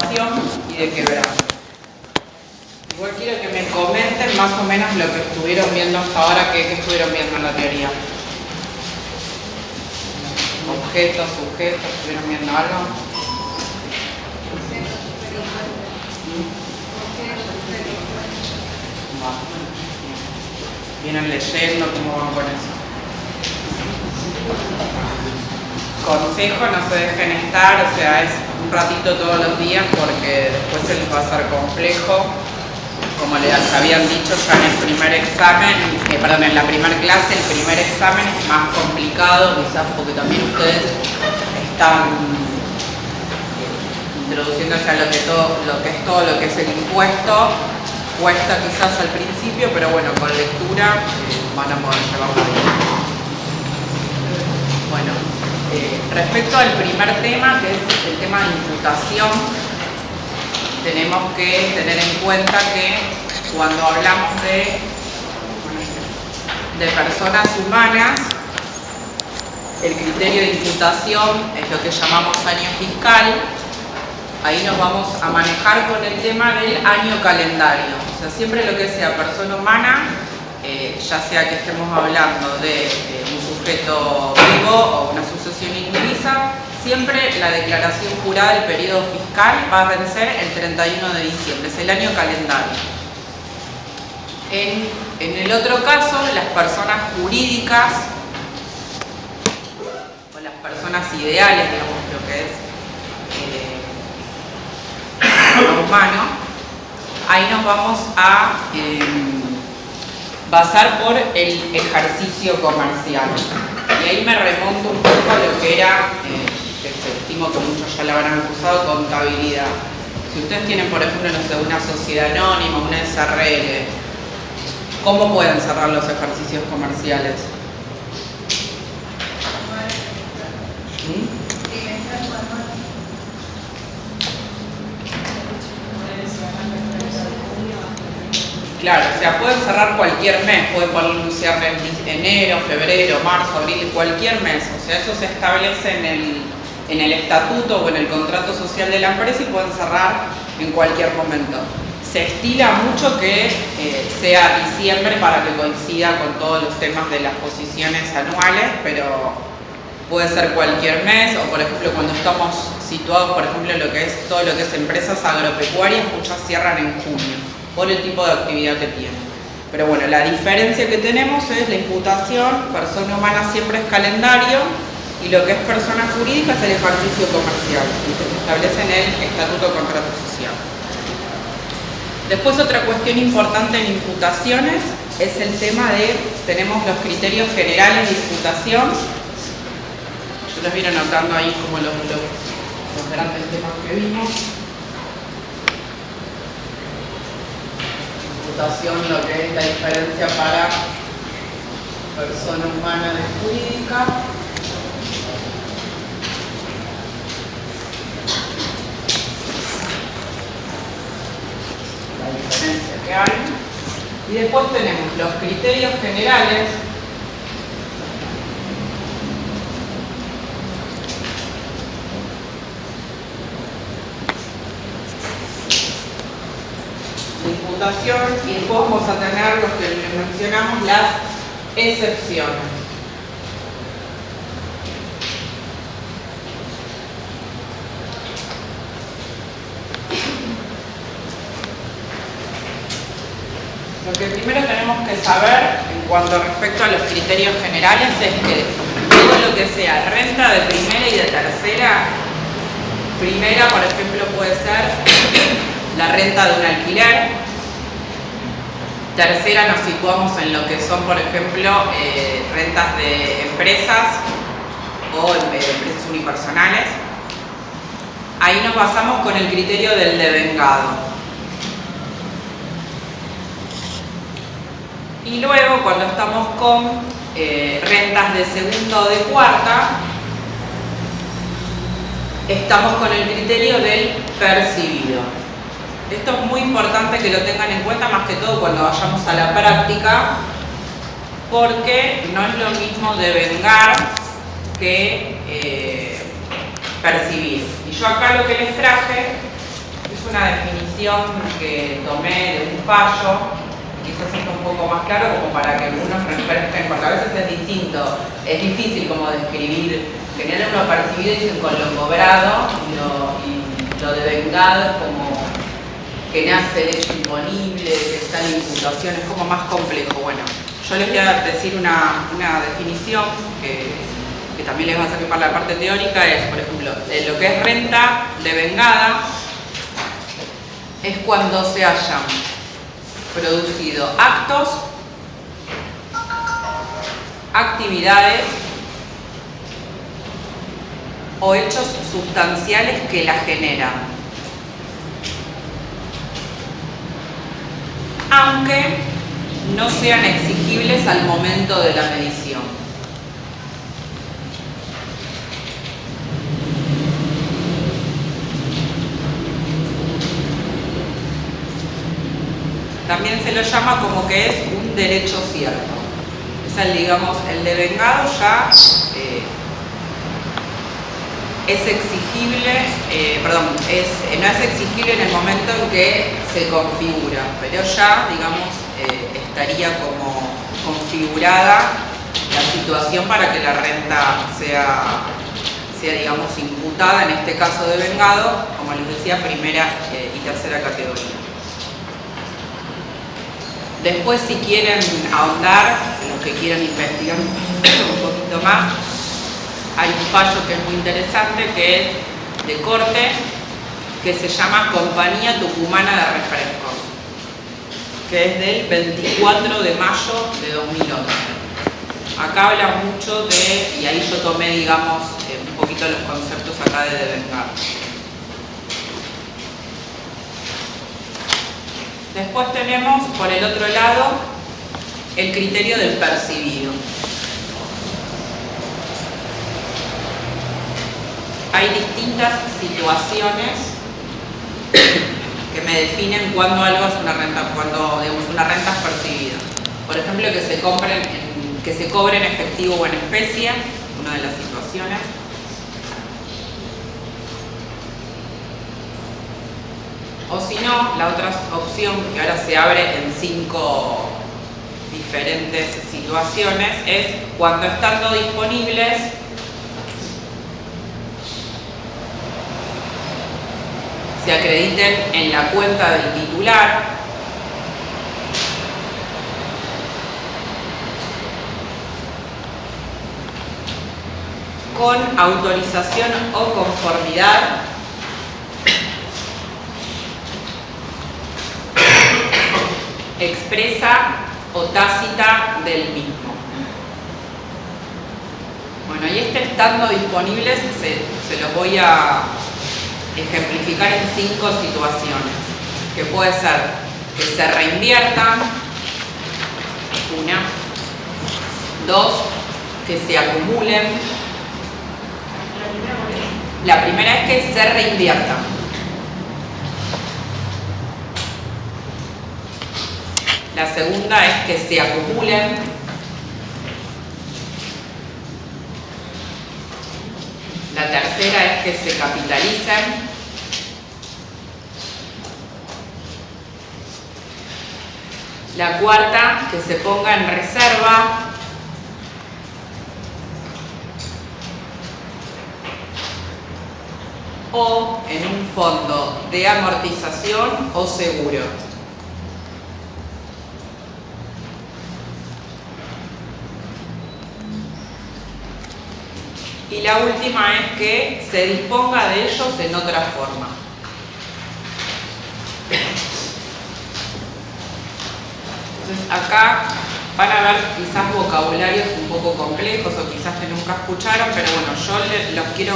imputación y de quebranto. Igual quiero que me comenten más o menos lo que estuvieron viendo hasta ahora, que estuvieron viendo en la teoría. Objetos, sujetos, ¿estuvieron viendo algo? ¿Vienen leyendo? ¿Cómo van con eso? Consejo, no se dejen estar, o sea, es un ratito todos los días porque después se les va a hacer complejo. Como les habían dicho ya en el primer examen, en la primera clase, el primer examen es más complicado, quizás porque también ustedes están introduciéndose a lo que es todo lo que es el impuesto. Cuesta quizás al principio, pero bueno, con lectura van a poder llevarlo bien. Bueno, respecto al primer tema, que es el tema de imputación, tenemos que tener en cuenta que cuando hablamos de personas humanas, el criterio de imputación es lo que llamamos año fiscal. Ahí nos vamos a manejar con el tema del año calendario. O sea, siempre lo que sea persona humana, ya sea que estemos hablando de un sujeto vivo o una sucesión indivisa, siempre la declaración jurada del periodo fiscal va a vencer el 31 de diciembre, es el año calendario. En el otro caso, las personas jurídicas o las personas ideales, digamos, lo que es humano, ahí nos vamos a basar por el ejercicio comercial. Y ahí me remonto un poco a lo que era, que estimo que muchos ya la habrán cursado, contabilidad. Si ustedes tienen, por ejemplo, no sé, una sociedad anónima, una SRL, ¿cómo pueden cerrar los ejercicios comerciales? Claro, o sea, pueden cerrar cualquier mes, pueden poner un cierre en enero, febrero, marzo, abril, cualquier mes. O sea, eso se establece en el estatuto o en el contrato social de la empresa y pueden cerrar en cualquier momento. Se estila mucho que sea diciembre para que coincida con todos los temas de las posiciones anuales, pero puede ser cualquier mes, o por ejemplo cuando estamos situados, por ejemplo, en lo que es todo lo que es empresas agropecuarias, muchas cierran en junio, por el tipo de actividad que tienen. Pero bueno, la diferencia que tenemos es la imputación, persona humana siempre es calendario, y lo que es persona jurídica es el ejercicio comercial, que se establece en el Estatuto de Contrato Social. Después, otra cuestión importante en imputaciones es el tema tenemos los criterios generales de imputación. Yo los vine anotando ahí como los grandes temas que vimos. Lo que es la diferencia para persona humana de jurídica. La diferencia que hay. Y después tenemos los criterios generales. Y después vamos a tener los que les mencionamos, las excepciones. Lo que primero tenemos que saber en cuanto respecto a los criterios generales es que todo lo que sea renta de primera y de tercera, primera, por ejemplo, puede ser la renta de un alquiler. Tercera, nos situamos en lo que son, por ejemplo, rentas de empresas o empresas unipersonales. Ahí nos basamos con el criterio del devengado. Y luego, cuando estamos con rentas de segunda o de cuarta, estamos con el criterio del percibido. Esto es muy importante que lo tengan en cuenta, más que todo cuando vayamos a la práctica, porque no es lo mismo devengar que percibir. Y yo acá lo que les traje definición que tomé de un fallo, quizás es un poco más claro como para que uno refresquen, porque a veces es distinto, es difícil como describir, generar uno percibido dicen con lo cobrado y lo devengado es como que nace el hecho imponible, que está en imputación, es como más complejo. Bueno, yo les voy a decir una definición que también les va a servir para la parte teórica, es, por ejemplo, lo que es renta devengada es cuando se hayan producido actos, actividades o hechos sustanciales que la generan, aunque no sean exigibles al momento de la medición. También se lo llama como que es un derecho cierto. Es el, digamos, el devengado ya es exigible, no es exigible en el momento en que se configura, pero ya, digamos, estaría como configurada la situación para que la renta sea digamos, imputada, en este caso devengado, como les decía, primera y tercera categoría. Después, si quieren ahondar, los que quieran investigar un poquito más, hay un fallo que es muy interesante, que es de corte, que se llama Compañía Tucumana de Refrescos, que es del 24 de mayo de 2011. Acá habla mucho de, y ahí yo tomé, digamos, un poquito los conceptos acá de devengar. Después tenemos, por el otro lado, el criterio del percibido. Hay distintas situaciones que me definen cuándo algo es una renta, cuando, digamos, una renta es percibida. Por ejemplo, que se cobre en efectivo o en especie, una de las situaciones. O si no, la otra opción, que ahora se abre en 5 diferentes situaciones, es cuando estando disponibles se acrediten en la cuenta del titular, con autorización o conformidad expresa o tácita del mismo. Bueno, y estando disponibles se los voy a ejemplificar en 5 situaciones, que puede ser que se reinviertan, 1, 2, que se acumulen. La primera es que se reinviertan. La segunda es que se acumulen. La tercera es que se capitalicen. La cuarta, que se ponga en reserva. O en un fondo de amortización o seguro. Y la última es que se disponga de ellos en otra forma. Entonces acá van a ver quizás vocabularios un poco complejos o quizás que nunca escucharon, pero bueno, yo los quiero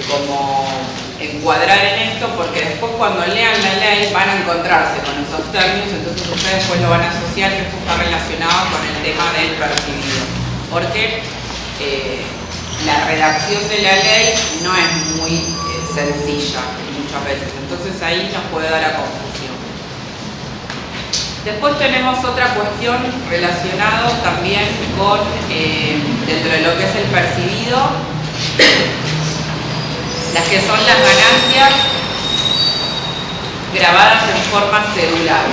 como encuadrar en esto, porque después cuando lean la ley van a encontrarse con esos términos, entonces ustedes después lo van a asociar que esto está relacionado con el tema del percibido. Porque la redacción de la ley no es muy sencilla muchas veces, entonces ahí nos puede dar a confusión. Después tenemos otra cuestión relacionada también con, dentro de lo que es el percibido, las que son las ganancias grabadas en forma cedular,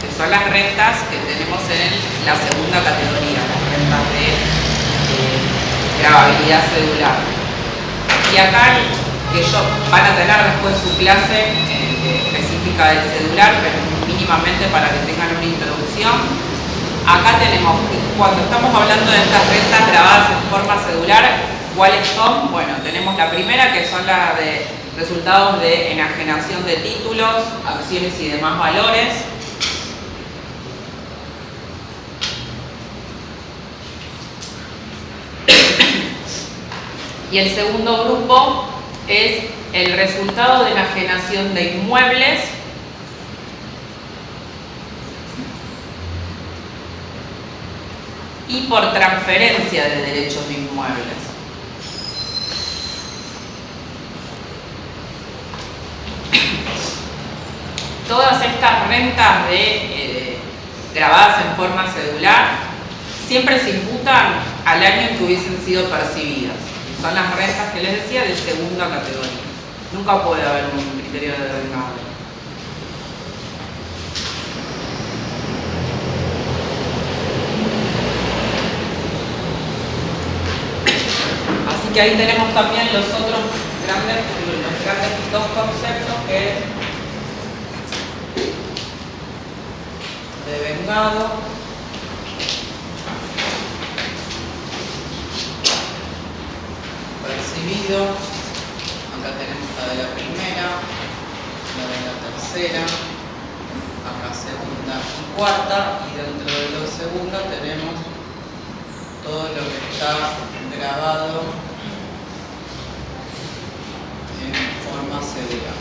que son las rentas que tenemos en la segunda categoría, las rentas de gravabilidad cedular. Y acá, que ellos van a tener después su clase específica del cedular, pero mínimamente para que tengan una introducción. Acá tenemos, cuando estamos hablando de estas rentas grabadas en forma cedular, ¿cuáles son? Bueno, tenemos la primera, que son las de resultados de enajenación de títulos, acciones y demás valores. Y el segundo grupo es el resultado de enajenación de inmuebles y por transferencia de derechos de inmuebles. Todas estas rentas grabadas en forma cedular siempre se imputan al año en que hubiesen sido percibidas. Son las rentas que les decía de segunda categoría. Nunca puede haber un criterio de devengado. Así que ahí tenemos también los otros grandes dos conceptos, que es devengado, percibido. Acá tenemos la de la primera, la de la tercera, acá segunda y cuarta, y dentro de la segunda tenemos todo lo que está grabado en forma cedular.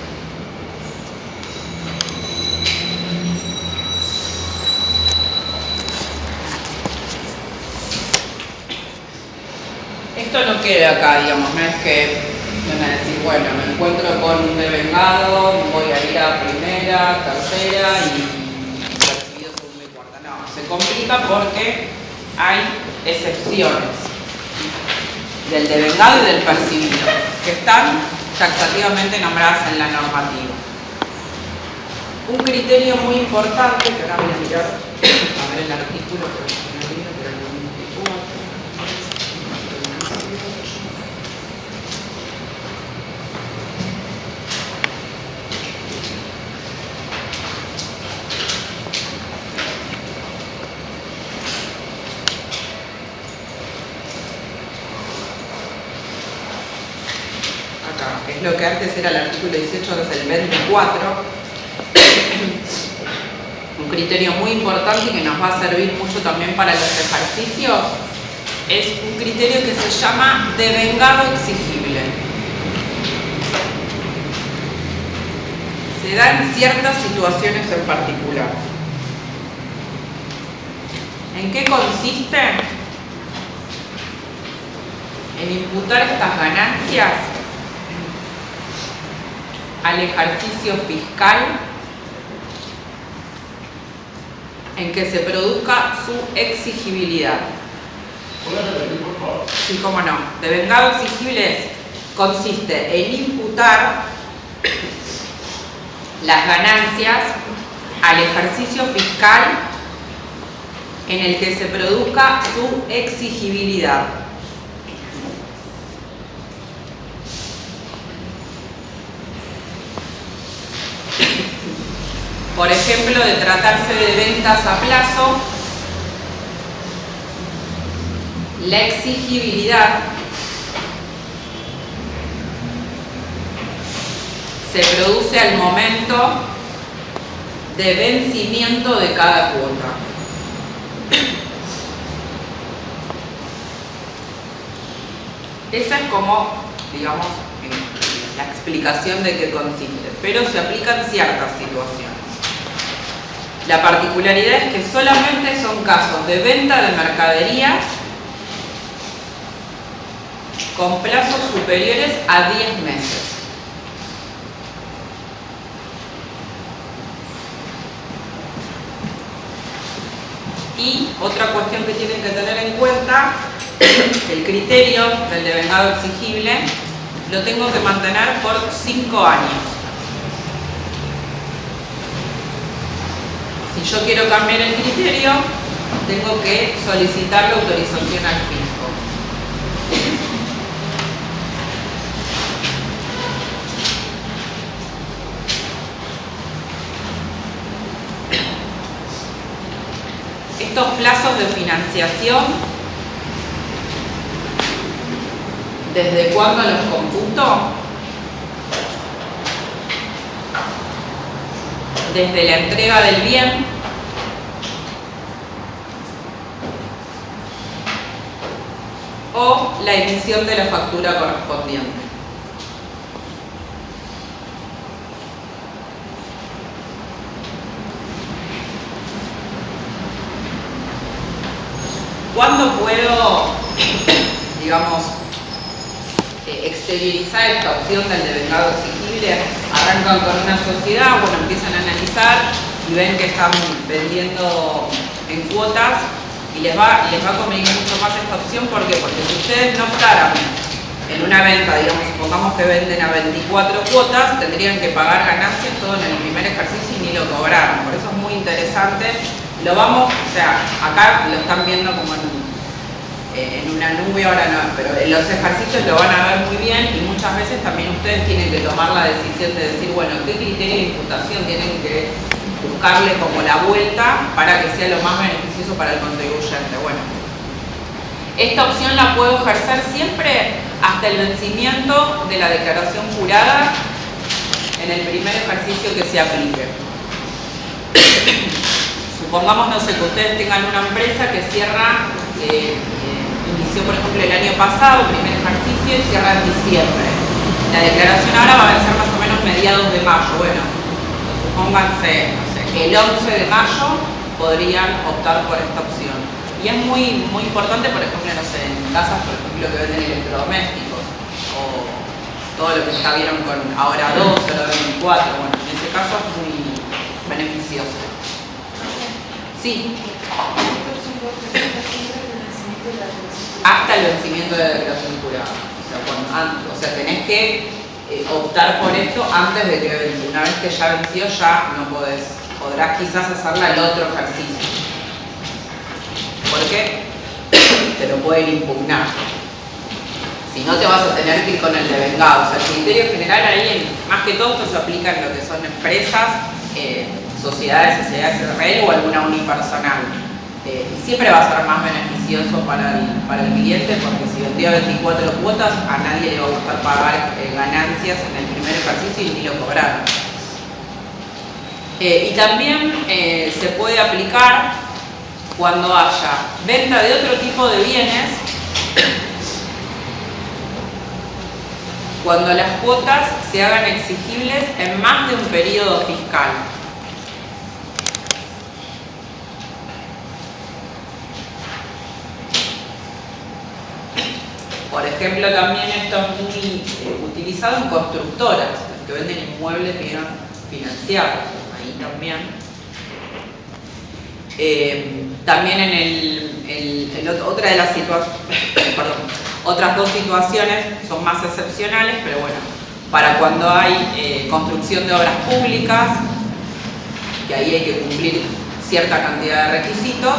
Esto no queda acá, digamos, no es que van a decir, bueno, me encuentro con un devengado, voy a ir a primera, tercera y percibido segunda y cuarta. No, se complica porque hay excepciones del devengado y del percibido, que están taxativamente nombradas en la normativa. Un criterio muy importante, que ahora voy a mirar, a ver el artículo, es lo que antes era el artículo 18, que es el 24, un criterio muy importante y que nos va a servir mucho también para los ejercicios, es un criterio que se llama devengado exigible. Se da en ciertas situaciones en particular. ¿En qué consiste? En imputar estas ganancias al ejercicio fiscal en que se produzca su exigibilidad. ¿Puedo repetir, por favor? Sí, cómo no. Devengado exigible consiste en imputar las ganancias al ejercicio fiscal en el que se produzca su exigibilidad. Por ejemplo, de tratarse de ventas a plazo, la exigibilidad se produce al momento de vencimiento de cada cuota. Esa es como, digamos, la explicación de qué consiste, pero se aplican ciertas situaciones. La particularidad es que solamente son casos de venta de mercaderías con plazos superiores a 10 meses. Y otra cuestión que tienen que tener en cuenta, el criterio del devengado exigible lo tengo que mantener por 5 años. Si yo quiero cambiar el criterio, tengo que solicitar la autorización al fisco. Estos plazos de financiación, ¿desde cuándo los computo? Desde la entrega del bien o la emisión de la factura correspondiente. ¿Cuándo puedo, digamos, exteriorizar esta opción del devengado exigible? Arrancan con una sociedad, bueno, empiezan a analizar y ven que están vendiendo en cuotas y les va a convenir mucho más esta opción. ¿Por qué? Porque si ustedes no optaran en una venta, digamos, supongamos que venden a 24 cuotas, tendrían que pagar ganancias todo en el primer ejercicio y ni lo cobraron. Por eso es muy interesante. Lo vamos, o sea, acá lo están viendo como en una nube, ahora no, pero en los ejercicios lo van a ver muy bien y muchas veces también ustedes tienen que tomar la decisión de decir, bueno, ¿qué criterio de imputación tienen que buscarle como la vuelta para que sea lo más beneficioso para el contribuyente? Bueno, esta opción la puedo ejercer siempre hasta el vencimiento de la declaración jurada en el primer ejercicio que se aplique. Supongamos, no sé, que ustedes tengan una empresa que cierra, inició por ejemplo el año pasado, primer ejercicio, y cierra en diciembre. La declaración ahora va a vencer más o menos mediados de mayo. Bueno, supónganse, no sé, que el 11 de mayo podrían optar por esta opción. Y es muy importante, por ejemplo, no sé, en casas, por ejemplo, que venden electrodomésticos, o todo lo que ya vieron con ahora 2, ahora 24, bueno, en ese caso es muy beneficioso. Sí. Hasta el vencimiento de la declaración jurada. O sea, tenés que optar por esto antes de que vence. Una vez que ya venció, ya no podrás quizás hacerla el otro ejercicio. ¿Por qué? Te lo pueden impugnar. Si no, te vas a tener que ir con el devengado. O sea, el criterio general ahí, más que todo, esto se aplica en lo que son empresas, sociedades SRL o alguna unipersonal. Y siempre va a ser más beneficioso para el cliente, porque si vendió 24 cuotas, a nadie le va a gustar pagar ganancias en el primer ejercicio y ni lo cobraron. Y también se puede aplicar cuando haya venta de otro tipo de bienes, cuando las cuotas se hagan exigibles en más de un periodo fiscal. Por ejemplo, también esto es muy utilizado en constructoras, que venden inmuebles bien financiados, ahí también. También otra de las otras dos situaciones son más excepcionales, pero bueno, para cuando hay construcción de obras públicas, que ahí hay que cumplir cierta cantidad de requisitos.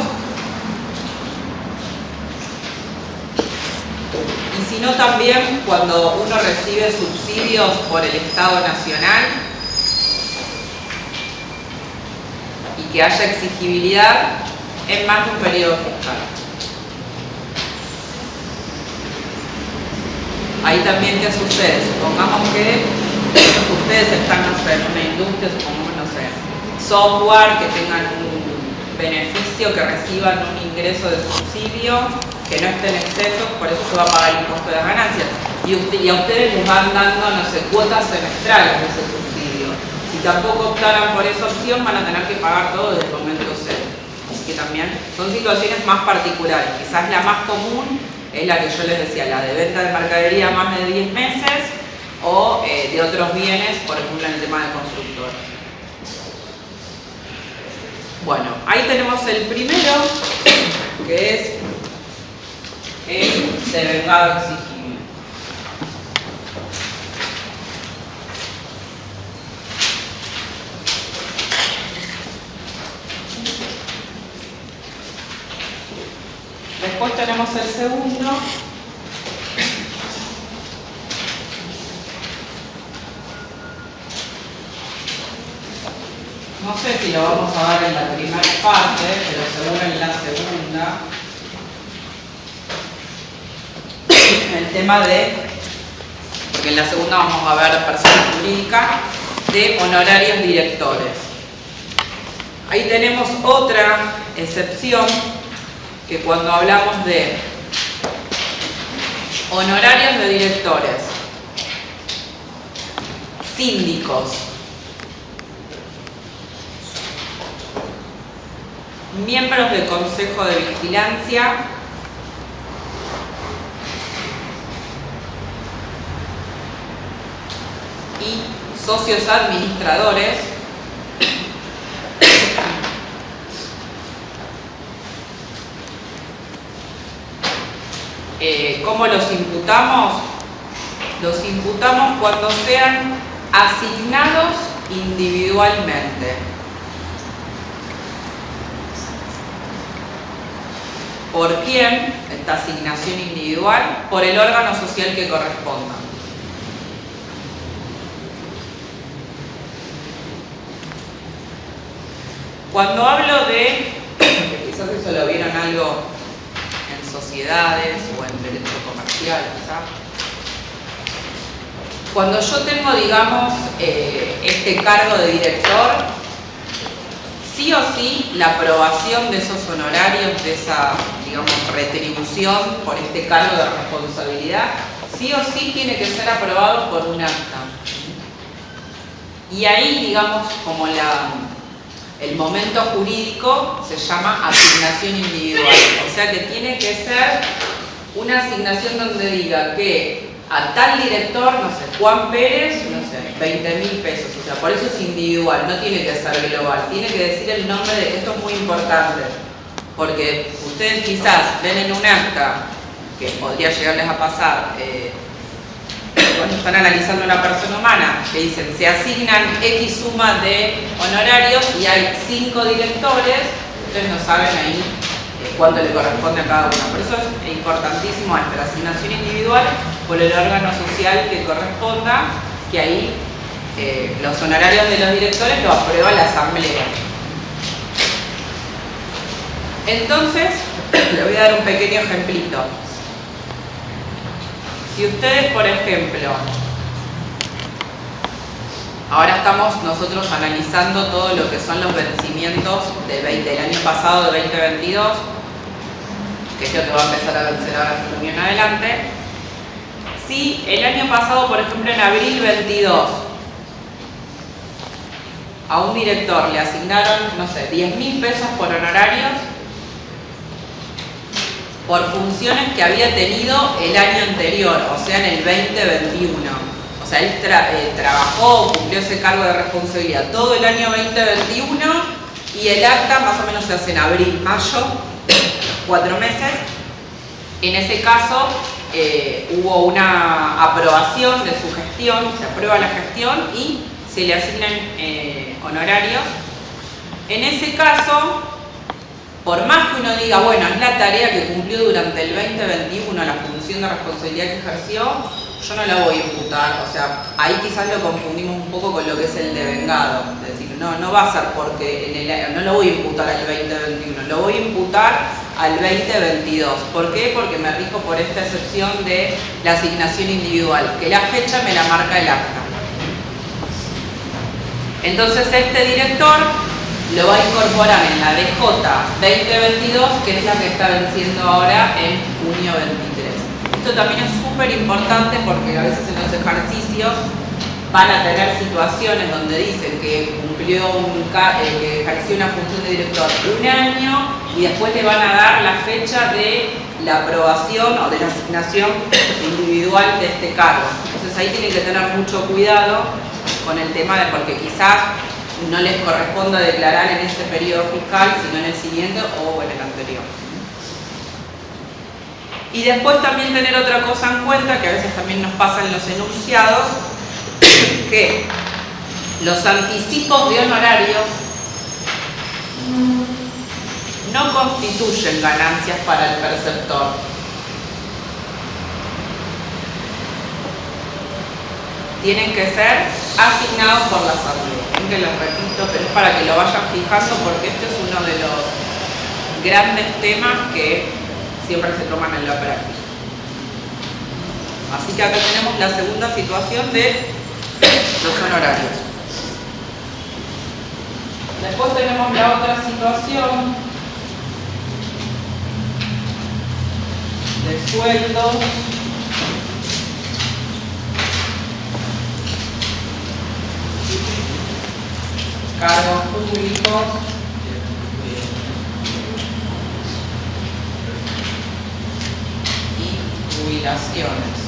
Y si no, también cuando uno recibe subsidios por el Estado Nacional y que haya exigibilidad en más de un periodo fiscal. Ahí también, ¿qué sucede? Supongamos que ustedes están, no sé, en una industria, supongamos, no sé, software, que tengan un beneficio, que reciban un ingreso de subsidio, que no estén exentos, por eso se va a pagar el impuesto de las ganancias. Y a ustedes les van dando, no sé, cuotas semestrales de ese subsidio. Si tampoco optaran por esa opción, van a tener que pagar todo desde el momento cero. Así que también son situaciones más particulares. Quizás la más común es la que yo les decía, la de venta de mercadería más de 10 meses o de otros bienes, por ejemplo en el tema de constructores. Bueno, ahí tenemos el primero, que es el devengado exigible. después tenemos el segundo. No sé si lo vamos a ver en la primera parte, pero seguro en la segunda. El tema de, porque en la segunda vamos a ver persona jurídica, de honorarios directores. Ahí tenemos otra excepción, que cuando hablamos de honorarios de directores, síndicos, miembros del Consejo de Vigilancia y socios administradores, ¿cómo los imputamos? Los imputamos cuando sean asignados individualmente. ¿Por quién? Esta asignación individual, por el órgano social que corresponda. Cuando hablo de, quizás eso lo vieron algo en sociedades o en derecho comercial, quizás. Cuando yo tengo, digamos, este cargo de director, sí o sí la aprobación de esos honorarios, de esa, digamos, retribución por este cargo de responsabilidad, sí o sí tiene que ser aprobado por un acta. Y ahí, digamos, como el momento jurídico se llama asignación individual. O sea que tiene que ser una asignación donde diga que a tal director, no sé, Juan Pérez, no sé, 20.000 pesos. O sea, por eso es individual, no tiene que ser global. Tiene que decir el nombre de esto, es muy importante. Porque ustedes quizás ven en un acta, que podría llegarles a pasar, cuando están analizando una persona humana, que dicen se asignan X suma de honorarios y hay 5 directores, ustedes no saben ahí cuánto le corresponde a cada uno. Por eso es importantísimo la asignación individual por el órgano social que corresponda, que ahí los honorarios de los directores lo aprueba la asamblea. Entonces, le voy a dar un pequeño ejemplito. Si ustedes, por ejemplo, ahora estamos nosotros analizando todo lo que son los vencimientos del año pasado, de 2022, que es lo que va a empezar a vencer ahora en adelante. Si el año pasado, por ejemplo, en abril 22, a un director le asignaron, no sé, 10.000 pesos por honorarios, por funciones que había tenido el año anterior, o sea, en el 2021. O sea, él trabajó, cumplió ese cargo de responsabilidad todo el año 2021 y el acta más o menos se hace en abril, mayo, 4 meses. En ese caso hubo una aprobación de su gestión, se aprueba la gestión y se le asignan honorarios. En ese caso, por más que uno diga, bueno, es la tarea que cumplió durante el 2021, la función de responsabilidad que ejerció, yo no la voy a imputar. O sea, ahí quizás lo confundimos un poco con lo que es el devengado. Es decir, no va a ser porque no lo voy a imputar al 2021, lo voy a imputar al 2022. ¿Por qué? Porque me rijo por esta excepción de la asignación individual, que la fecha me la marca el acta. Entonces este director lo va a incorporar en la DJ 2022, que es la que está venciendo ahora en junio 23. Esto también es súper importante porque a veces en los ejercicios van a tener situaciones donde dicen que cumplió que ejerció una función de director un año y después le van a dar la fecha de la aprobación o de la asignación individual de este cargo. Entonces ahí tienen que tener mucho cuidado con el tema de porque quizás no les corresponda declarar en ese periodo fiscal, sino en el siguiente o en el anterior. Y después también tener otra cosa en cuenta, que a veces también nos pasa en los enunciados, que los anticipos de honorarios no constituyen ganancias para el perceptor. Tienen que ser asignados por la asamblea. Que los repito, pero es para que lo vayan fijando porque este es uno de los grandes temas que siempre se toman en la práctica. Así que acá tenemos la segunda situación de los honorarios. Después tenemos la otra situación de sueldos cargos públicos y jubilaciones.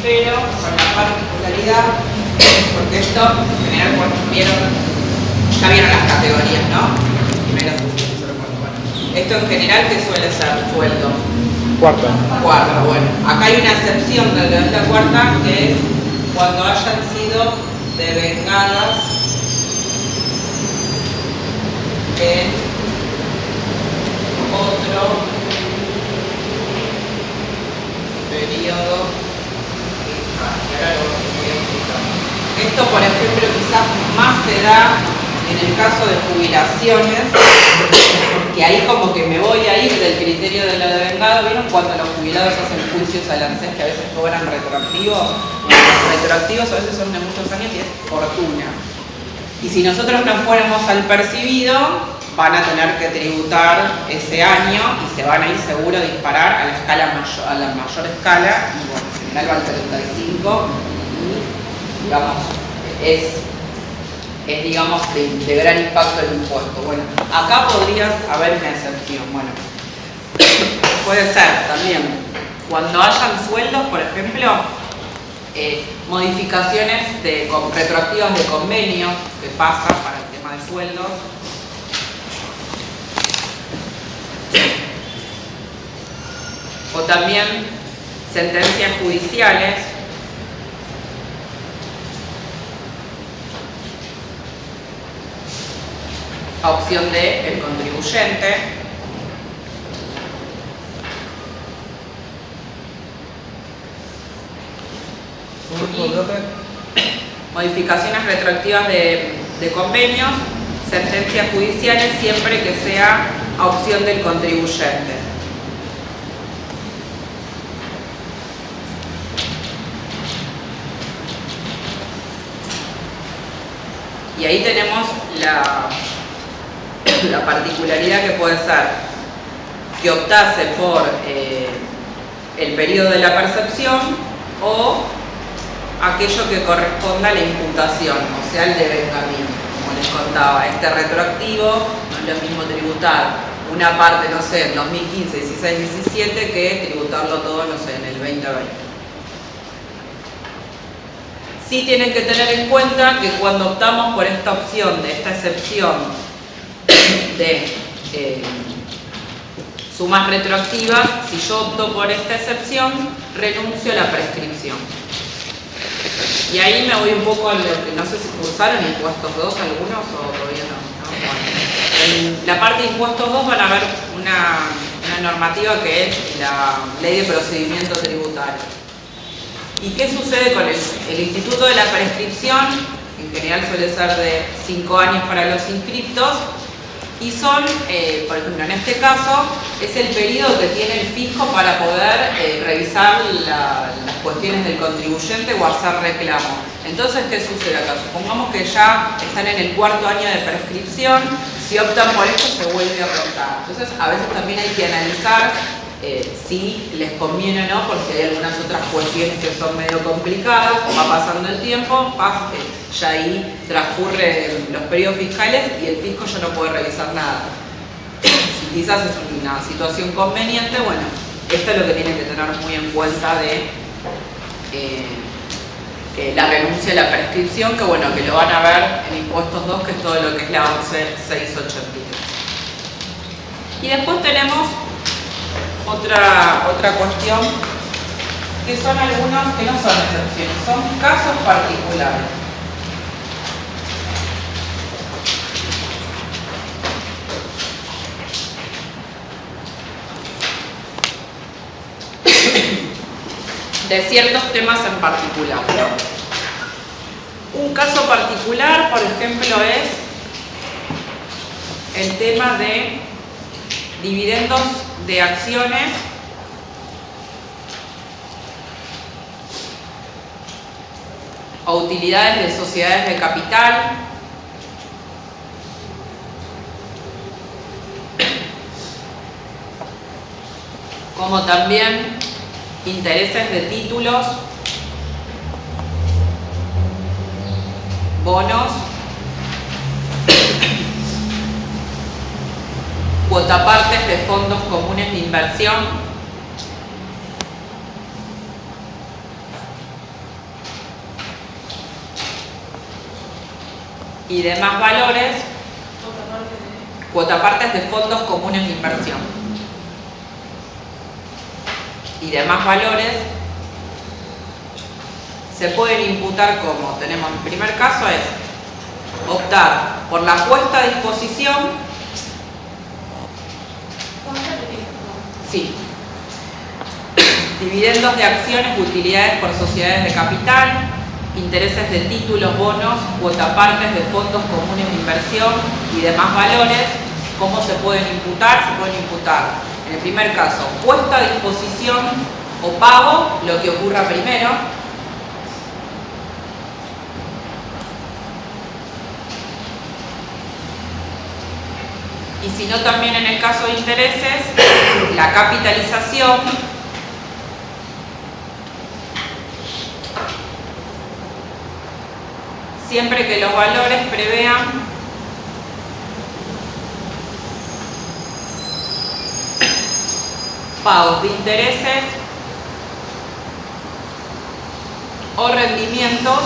Pero con la particularidad, porque esto en general cuando ya vieron las categorías, ¿no? Primero, esto en general, ¿qué suele ser? Sueldo. Cuarta. Cuarta, bueno. Acá hay una excepción de esta cuarta que es cuando hayan sido devengadas en otro periodo fiscal. Y ahora lo voy a explicar. Esto, por ejemplo, quizás más se da en el caso de jubilaciones, que ahí como que me voy a ir del criterio de lo devengado. ¿Vieron cuando los jubilados hacen juicios al ANSES que a veces cobran retroactivos? Bueno, los retroactivos a veces son de muchos años y es fortuna. Y si nosotros nos fuéramos al percibido, van a tener que tributar ese año y se van a ir seguro a disparar a la escala mayor, a la mayor escala, y bueno, en general va al 35 y digamos, es digamos de gran impacto el impuesto. Bueno, acá podría haber una excepción. Bueno, puede ser también cuando hayan sueldos, por ejemplo, modificaciones retroactivas de convenios que pasa para el tema de sueldos. O también sentencias judiciales a opción de el contribuyente. Modificaciones retroactivas de convenios, sentencias judiciales siempre que sea a opción del contribuyente. Y ahí tenemos la particularidad que puede ser que optase por el periodo de la percepción o aquello que corresponda a la imputación, o sea, el devengamiento. Como les contaba, este retroactivo no es lo mismo tributar una parte, no sé, en 2015, 16, 17 que tributarlo todo, no sé, en el 2020. Sí tienen que tener en cuenta que cuando optamos por esta opción, de esta excepción de sumas retroactivas, si yo opto por esta excepción, renuncio a la prescripción. Y ahí me voy un poco a lo que no sé si cursaron impuestos 2 algunos o todavía no. Bueno, en la parte de impuestos 2 van a ver una normativa que es la Ley de Procedimiento Tributario. ¿Y qué sucede con el Instituto de la Prescripción? En general suele ser de 5 años para los inscriptos y son, por ejemplo, en este caso, es el periodo que tiene el fisco para poder revisar las cuestiones del contribuyente o hacer reclamo. Entonces, ¿qué sucede acá? Supongamos que ya están en el 4º año de prescripción, si optan por esto se vuelve a rotar. Entonces, a veces también hay que analizar si les conviene o no, por si hay algunas otras cuestiones que son medio complicadas, o va pasando el tiempo, ya ahí transcurren los periodos fiscales y el fisco ya no puede revisar nada. Si quizás es una situación conveniente, bueno, esto es lo que tienen que tener muy en cuenta de la renuncia a la prescripción, que bueno, que lo van a ver en impuestos 2, que es todo lo que es la 11.683. Y después tenemos otra cuestión que son algunos que no son excepciones, son casos particulares. De ciertos temas en particular. Un caso particular, por ejemplo, es el tema de dividendos de acciones o utilidades de sociedades de capital, como también intereses de títulos, bonos, cuotapartes de fondos comunes de inversión, y demás valores, cuotapartes de fondos comunes de inversión y demás valores se pueden imputar como tenemos. El primer caso es optar por la puesta a disposición, sí, dividendos de acciones, utilidades por sociedades de capital, intereses de títulos, bonos, cuotapartes de fondos comunes de inversión y demás valores. ¿Cómo se pueden imputar? Se pueden imputar, en el primer caso, puesta a disposición o pago, lo que ocurra primero. Y si no, también en el caso de intereses, la capitalización, siempre que los valores prevean pagos de intereses o rendimientos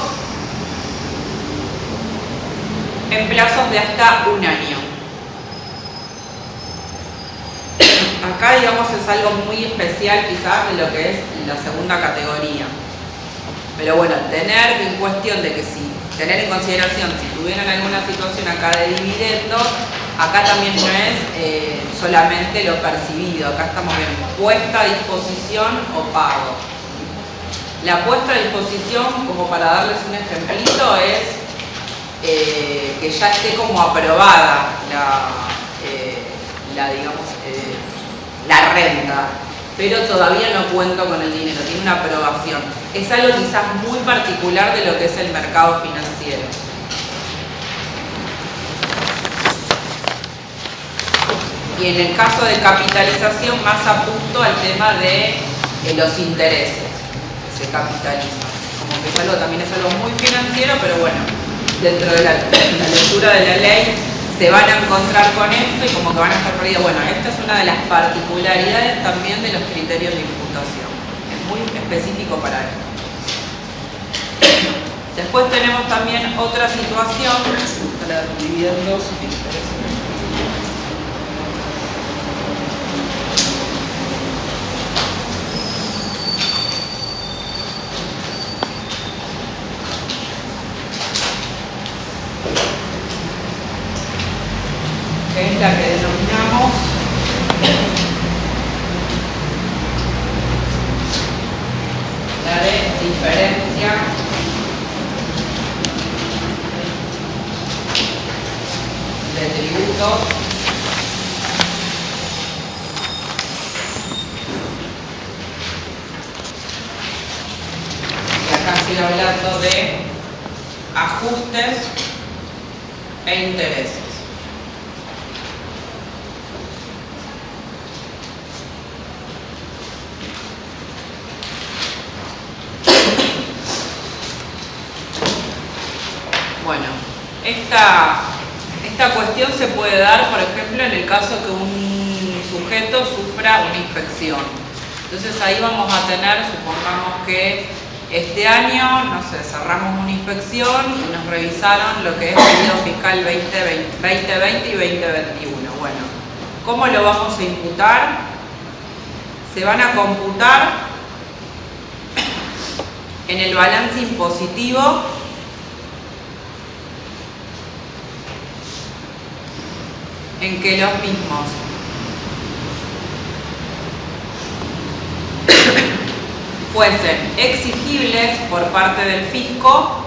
en plazos de hasta un año. Acá, digamos, es algo muy especial quizás de lo que es la segunda categoría. Pero bueno, tener en cuestión de que tener en consideración si tuvieran alguna situación acá de dividendos, acá también no es solamente lo percibido, acá estamos viendo puesta a disposición o pago. La puesta a disposición, como para darles un ejemplito, es que ya esté como aprobada la renta, pero todavía no cuento con el dinero, tiene una aprobación. Es algo quizás muy particular de lo que es el mercado financiero. Y en el caso de capitalización, más apunto al tema de los intereses que se capitalizan. Como que es algo, también es algo muy financiero, pero bueno, dentro de la lectura de la ley se van a encontrar con esto y como que van a estar perdidos. Bueno, esta es una de las particularidades también de los criterios de imputación. Es muy específico para esto. Después tenemos también otra situación, para dividendos e intereses. Que es la que denominamos la de diferencia de tributo y acá estoy hablando de ajustes e intereses. Bueno, esta cuestión se puede dar, por ejemplo, en el caso que un sujeto sufra una inspección. Entonces ahí vamos a tener, supongamos que este año, no sé, cerramos una inspección y nos revisaron lo que es el periodo fiscal 2020 y 2021. Bueno, ¿cómo lo vamos a imputar? Se van a computar en el balance impositivo en que los mismos fuesen exigibles por parte del fisco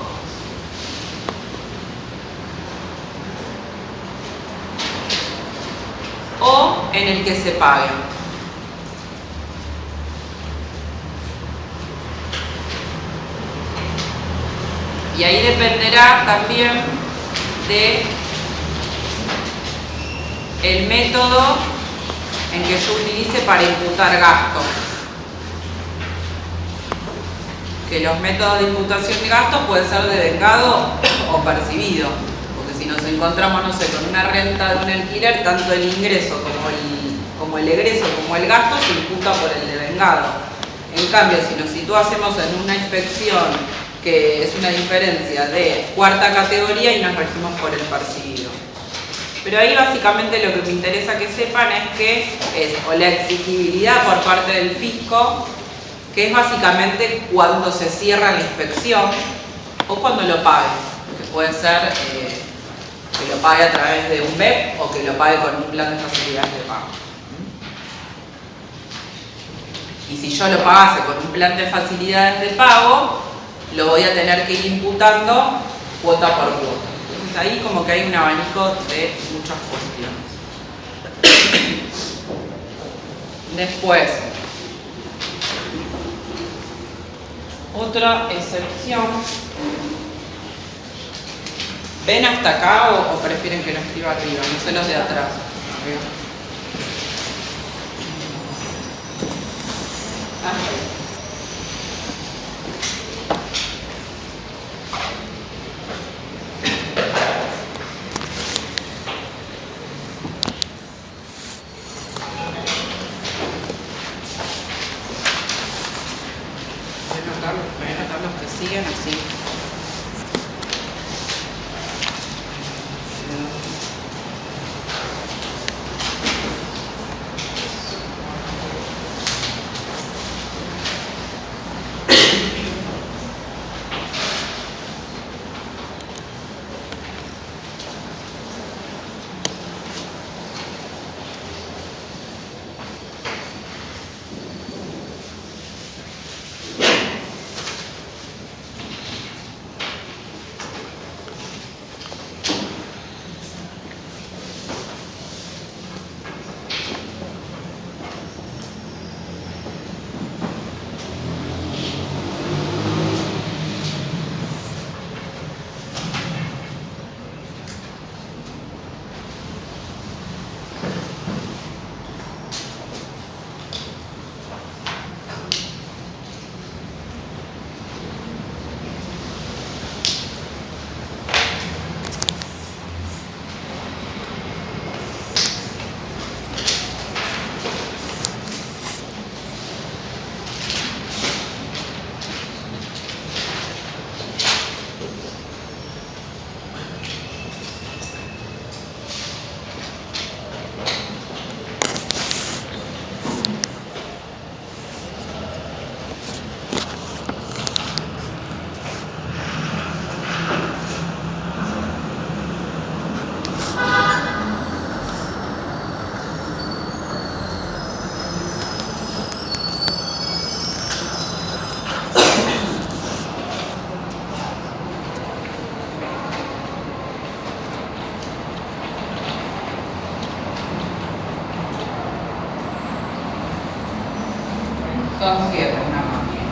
o en el que se paguen. Y ahí dependerá también de el método en que yo utilice para imputar gastos. Que los métodos de imputación de gastos pueden ser de vengado o percibido. Porque si nos encontramos, no sé, con una renta de un alquiler, tanto el ingreso como el egreso como el gasto se imputa por el devengado. En cambio, si nos situásemos en una inspección que es una diferencia de cuarta categoría y nos regimos por el percibido. Pero ahí básicamente lo que me interesa que sepan es que es o la exigibilidad por parte del fisco, que es básicamente cuando se cierra la inspección o cuando lo pague, que puede ser que lo pague a través de un BEP o que lo pague con un plan de facilidades de pago. Y si yo lo pagase con un plan de facilidades de pago, lo voy a tener que ir imputando cuota por cuota. Entonces ahí como que hay un abanico de muchas cuestiones. Después, otra excepción. ¿Ven hasta acá o prefieren que lo escriba arriba? No sé los de atrás. Voy a anotar los que siguen así. Todos cierran una máquina.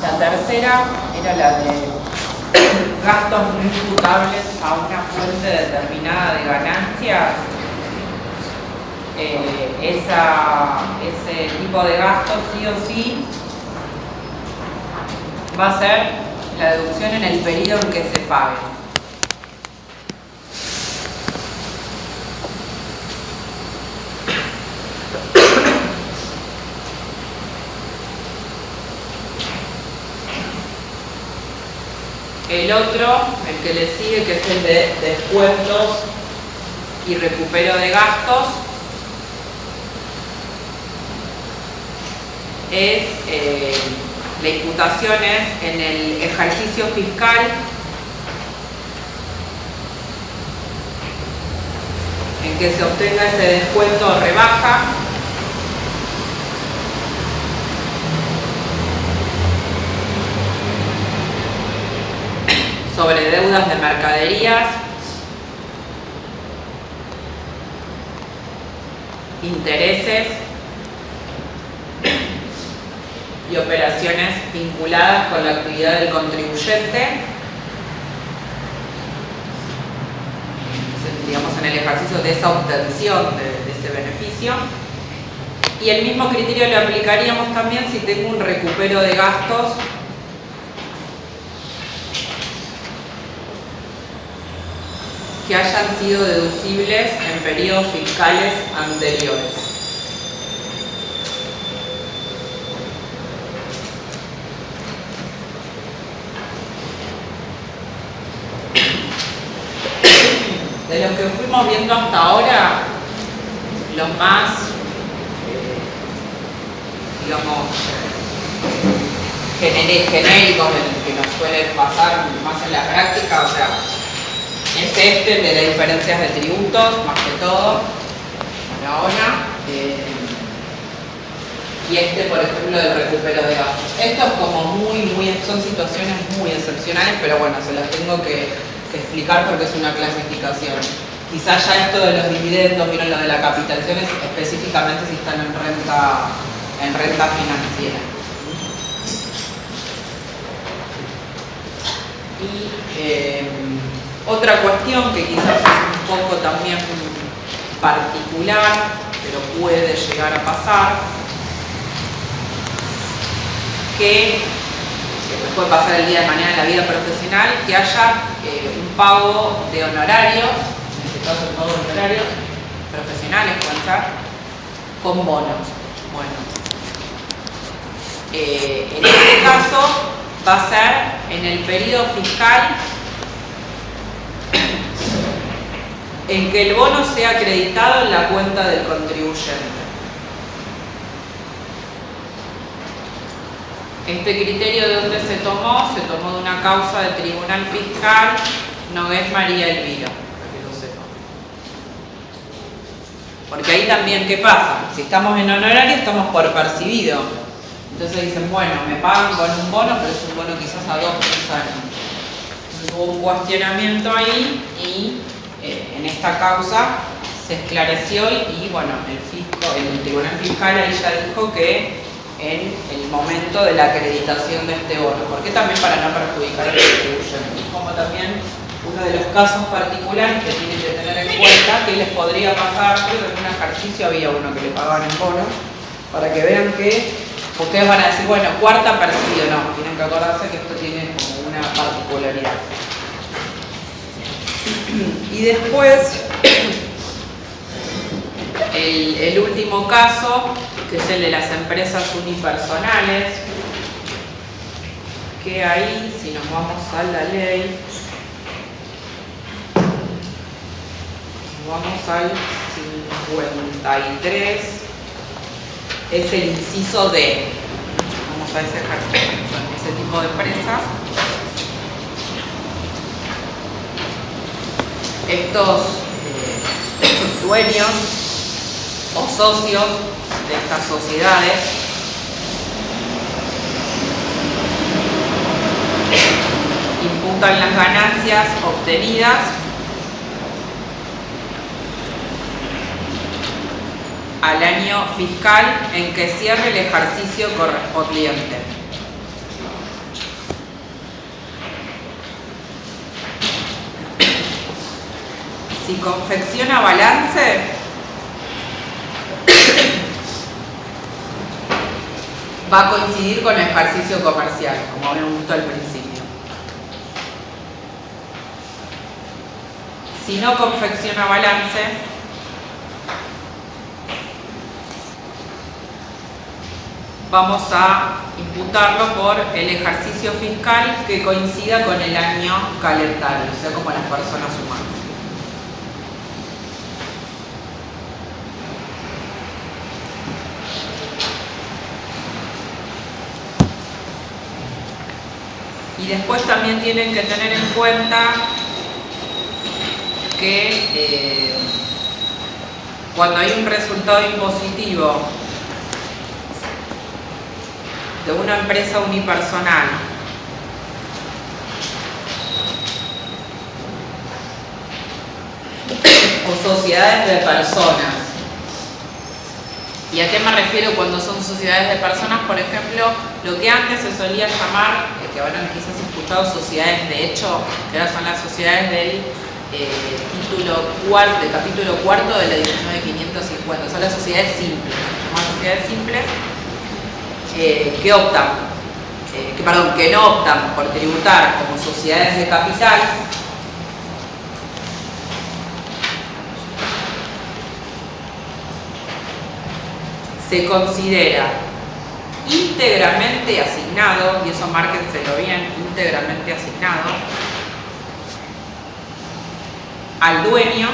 La tercera era la de gastos no imputables a una fuente determinada de ganancias. Ese tipo de gastos sí o sí va a ser la deducción en el periodo en que se pague. El otro, el que le sigue, que es el de descuentos y recupero de gastos, es la imputación es en el ejercicio fiscal en que se obtenga ese descuento o rebaja sobre deudas de mercaderías, intereses y operaciones vinculadas con la actividad del contribuyente, digamos en el ejercicio de esa obtención de ese beneficio. Y el mismo criterio lo aplicaríamos también si tengo un recupero de gastos que hayan sido deducibles en periodos fiscales anteriores. De lo que fuimos viendo hasta ahora, lo más, digamos, genérico que nos suele pasar más en la práctica, o sea, es este de las diferencias de tributos, más que todo, por ahora, y este, por ejemplo, del recupero de gastos. Esto es como son situaciones muy excepcionales, pero bueno, se las tengo que explicar porque es una clasificación. Quizás ya esto de los dividendos, miren lo de la capitalización, es específicamente si están en renta financiera. Y otra cuestión que quizás es un poco también particular, pero puede llegar a pasar, que puede pasar el día de mañana en la vida profesional, que haya un pago de honorarios, en este caso un pago de honorarios profesionales, pueden ser, con bonos. Bueno, en este caso va a ser en el periodo fiscal en que el bono sea acreditado en la cuenta del contribuyente. Este criterio de dónde se tomó de una causa del Tribunal Fiscal, no es María Elvira, para que lo sepan. Porque ahí también, ¿qué pasa? Si estamos en honorario, estamos por percibido. Entonces dicen, bueno, me pagan con un bono, pero es un bono quizás a 2 o 3 años. Entonces hubo un cuestionamiento ahí y en esta causa se esclareció y bueno, el Tribunal Fiscal ahí ya dijo que en el momento de la acreditación de este bono, porque también para no perjudicar al contribuyente. Y como también uno de los casos particulares que tienen que tener en cuenta, que les podría pasar, creo que en un ejercicio había uno que le pagaban en bono, para que vean que ustedes van a decir, bueno, cuarta percibido, no, tienen que acordarse que esto tiene como una particularidad. Y después, el último caso, que es el de las empresas unipersonales, que ahí, si nos vamos a la ley, vamos al 53, es el inciso D. Vamos a ese tipo de empresas. Estos dueños o socios de estas sociedades imputan las ganancias obtenidas al año fiscal en que cierre el ejercicio correspondiente. Si confecciona balance, va a coincidir con el ejercicio comercial, como habíamos visto al principio. Si no confecciona balance, vamos a imputarlo por el ejercicio fiscal que coincida con el año calendario, o sea, como las personas humanas. Y después también tienen que tener en cuenta que cuando hay un resultado impositivo de una empresa unipersonal o sociedades de personas. ¿Y a qué me refiero cuando son sociedades de personas? Por ejemplo, lo que antes se solía llamar, que ahora quizás he escuchado sociedades de hecho, que ahora son las sociedades del capítulo cuarto de la edición de 550, son las sociedades simples, las sociedades simples que no optan por tributar como sociedades de capital, se considera íntegramente asignado, y eso márquenselo bien, íntegramente asignado al dueño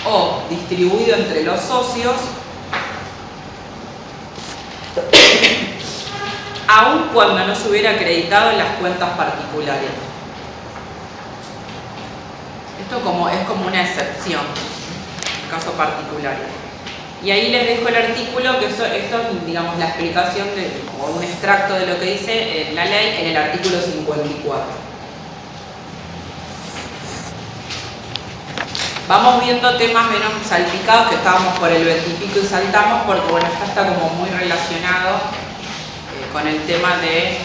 o distribuido entre los socios, aun cuando no se hubiera acreditado en las cuentas particulares. Esto es como una excepción, caso particular. Y ahí les dejo el artículo, que esto es, digamos, la explicación o un extracto de lo que dice la ley en el artículo 54. Vamos viendo temas menos salpicados, que estábamos por el 20 y pico y saltamos, porque bueno, esto está como muy relacionado con el tema de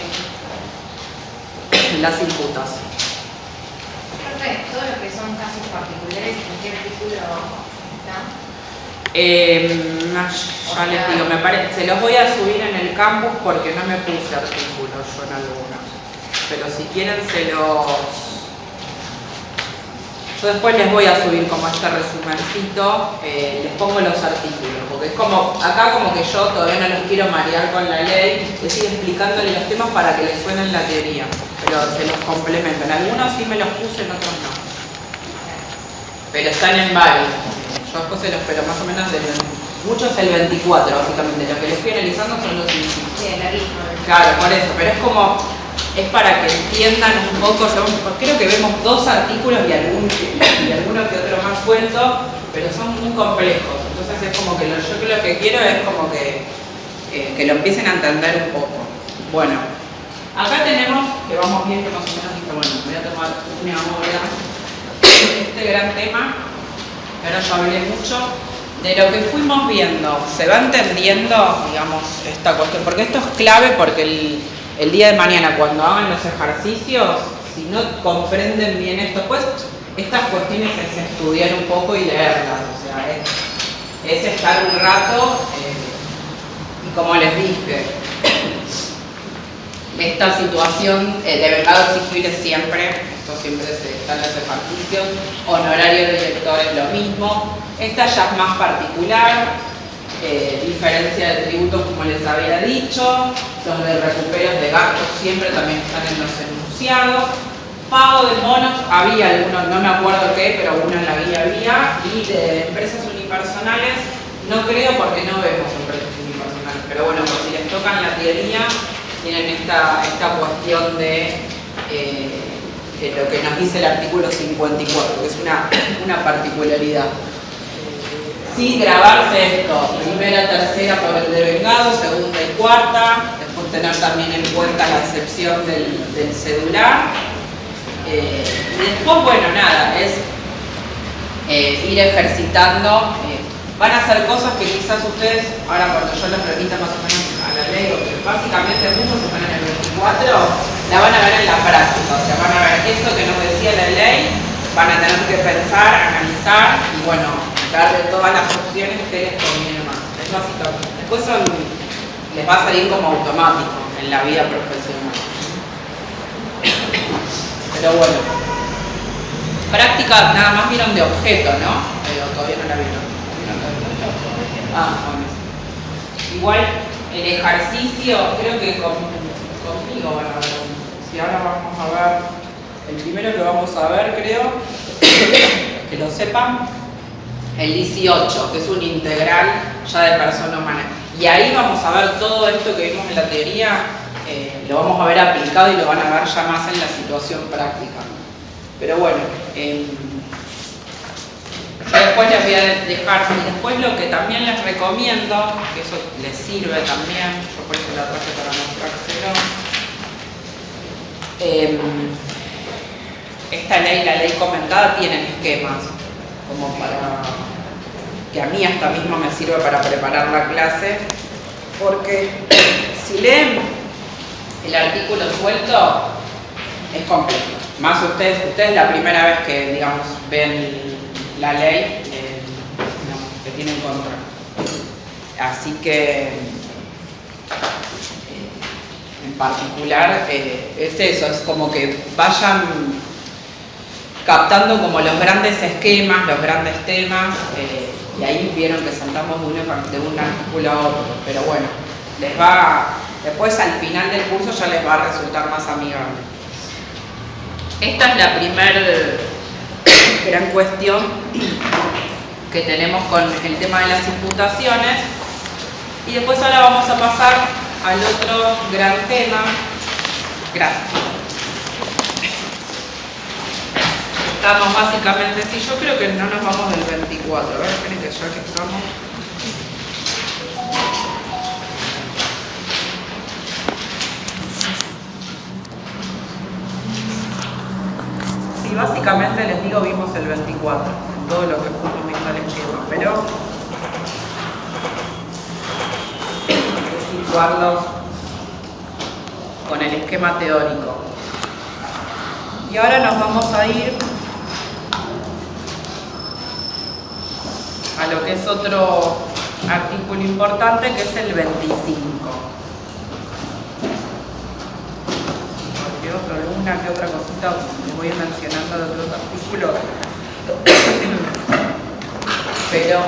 las imputas. Perfecto, lo que son casos particulares, ¿en qué artículo está? Ya les digo, se los voy a subir en el campus porque no me puse artículos yo en algunos. Pero si quieren yo después les voy a subir como este resumencito, les pongo los artículos, porque es como, acá como que yo todavía no los quiero marear con la ley, les sigo explicándole los temas para que les suenen la teoría, pero se los complemento. En algunos sí me los puse, en otros no. Pero están en varios. Yo después pero más o menos muchos el 24 básicamente, lo que les fui analizando son los incisos. Sí, el ritmo. Claro, por eso, pero es para que entiendan un poco, creo que vemos dos artículos y alguno que otro más suelto, pero son muy complejos, entonces es como que yo lo que quiero es como que lo empiecen a entender un poco. Bueno, acá tenemos, que vamos bien, que más o menos dije, bueno, voy a tomar una hora este gran tema, que ahora yo hablé mucho, de lo que fuimos viendo. Se va entendiendo, digamos, esta cuestión, porque esto es clave, porque el día de mañana cuando hagan los ejercicios, si no comprenden bien esto, pues estas cuestiones es estudiar un poco y leerlas, o sea, es estar un rato y como les dije, esta situación de mercado exigible siempre, esto siempre está en los ejercicios, honorario de director es lo mismo, esta ya es más particular. Diferencia de tributos, como les había dicho, los de recuperos de gastos siempre también están en los enunciados. Pago de bonos, había algunos, no me acuerdo qué, pero uno en la guía había. Y de empresas unipersonales, no creo porque no vemos empresas unipersonales, pero bueno, pues si les tocan la teoría, tienen esta cuestión de lo que nos dice el artículo 54, que es una particularidad. Sí, grabarse esto, primera, tercera por el devengado, segunda y cuarta, después tener también en cuenta la excepción del cedular. Y después, bueno, nada, es ir ejercitando. Van a hacer cosas que quizás ustedes, ahora cuando yo los remita más o menos a la ley, porque básicamente muchos que están en el 24, la van a ver en la práctica, o sea, van a ver esto que nos decía la ley, van a tener que pensar, analizar y bueno, ver de todas las opciones que les conviene más. Es básicamente. Después les va a salir como automático en la vida profesional. Pero bueno. Práctica nada más vieron de objeto, ¿no? Todavía no la vieron. Ah, bueno. Igual el ejercicio, creo que conmigo van a ver. Si ahora vamos a ver, el primero que vamos a ver, creo, que lo sepan, el 18, que es un integral ya de persona humana. Y ahí vamos a ver todo esto que vimos en la teoría, lo vamos a ver aplicado y lo van a ver ya más en la situación práctica. Pero bueno, yo después les voy a dejar, y después lo que también les recomiendo, que eso les sirve también, yo por eso la traje para mostrárselo. Esta ley, la ley comentada, tienen esquemas, como para que a mí hasta mismo me sirve para preparar la clase, porque si leen el artículo suelto, es complejo. Más ustedes la primera vez que, digamos, ven la ley, digamos, que tienen contra. Así que, en particular, es eso, es como que vayan captando como los grandes esquemas, los grandes temas, y ahí vieron que saltamos de un artículo a otro, pero bueno, después al final del curso ya les va a resultar más amigable. Esta es la primera gran cuestión que tenemos con el tema de las imputaciones, y después ahora vamos a pasar al otro gran tema. Gracias. Estamos básicamente, sí, yo creo que no nos vamos del 24, a ver, esperen que ya que estamos. Sí, básicamente les digo, vimos el 24, todo lo que fuimos viendo el esquema, pero hay que situarlos con el esquema teórico. Y ahora nos vamos a ir a lo que es otro artículo importante, que es el 25. Porque alguna que otra cosita les voy mencionando de otros artículos. Pero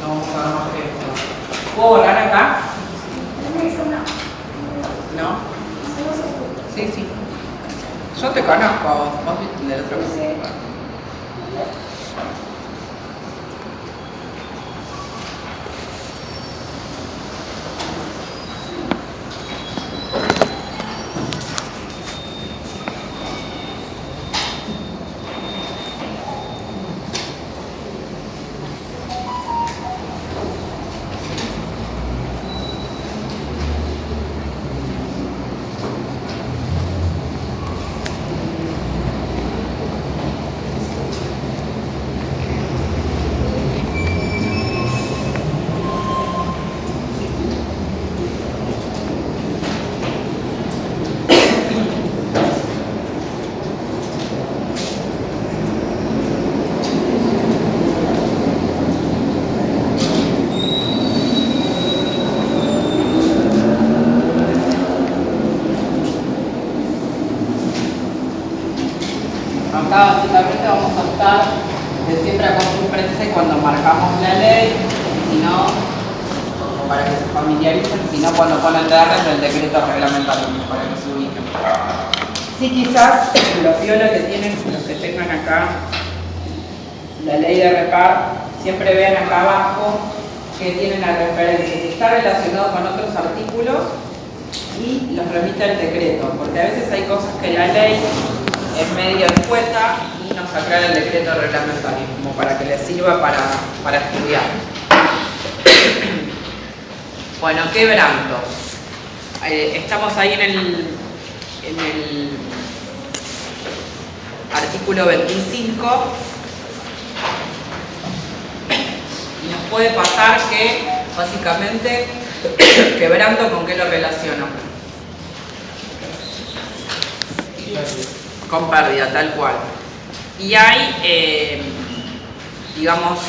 no vamos a ver más que esto. ¿Puedo borrar acá? ¿No? Sí, sí. Yo te conozco a vos, vos viste del otro que básicamente vamos a optar de siempre acostúmbrense cuando marcamos la ley, si no, o para que se familiaricen, si no cuando ponen DR el decreto reglamentario, para que se ubiquen. Sí, quizás lo piola que tienen, los que tengan acá la ley de repar, siempre vean acá abajo que tienen la referencia, si está relacionado con otros artículos, y los remite al decreto, porque a veces hay cosas que la ley es medio escueta y nos aclara el decreto reglamentario, como para que les sirva para estudiar. Bueno, quebranto. Estamos ahí en el artículo 25 y nos puede pasar que básicamente quebranto, ¿con qué lo relaciono? Con pérdida, tal cual. Y hay digamos,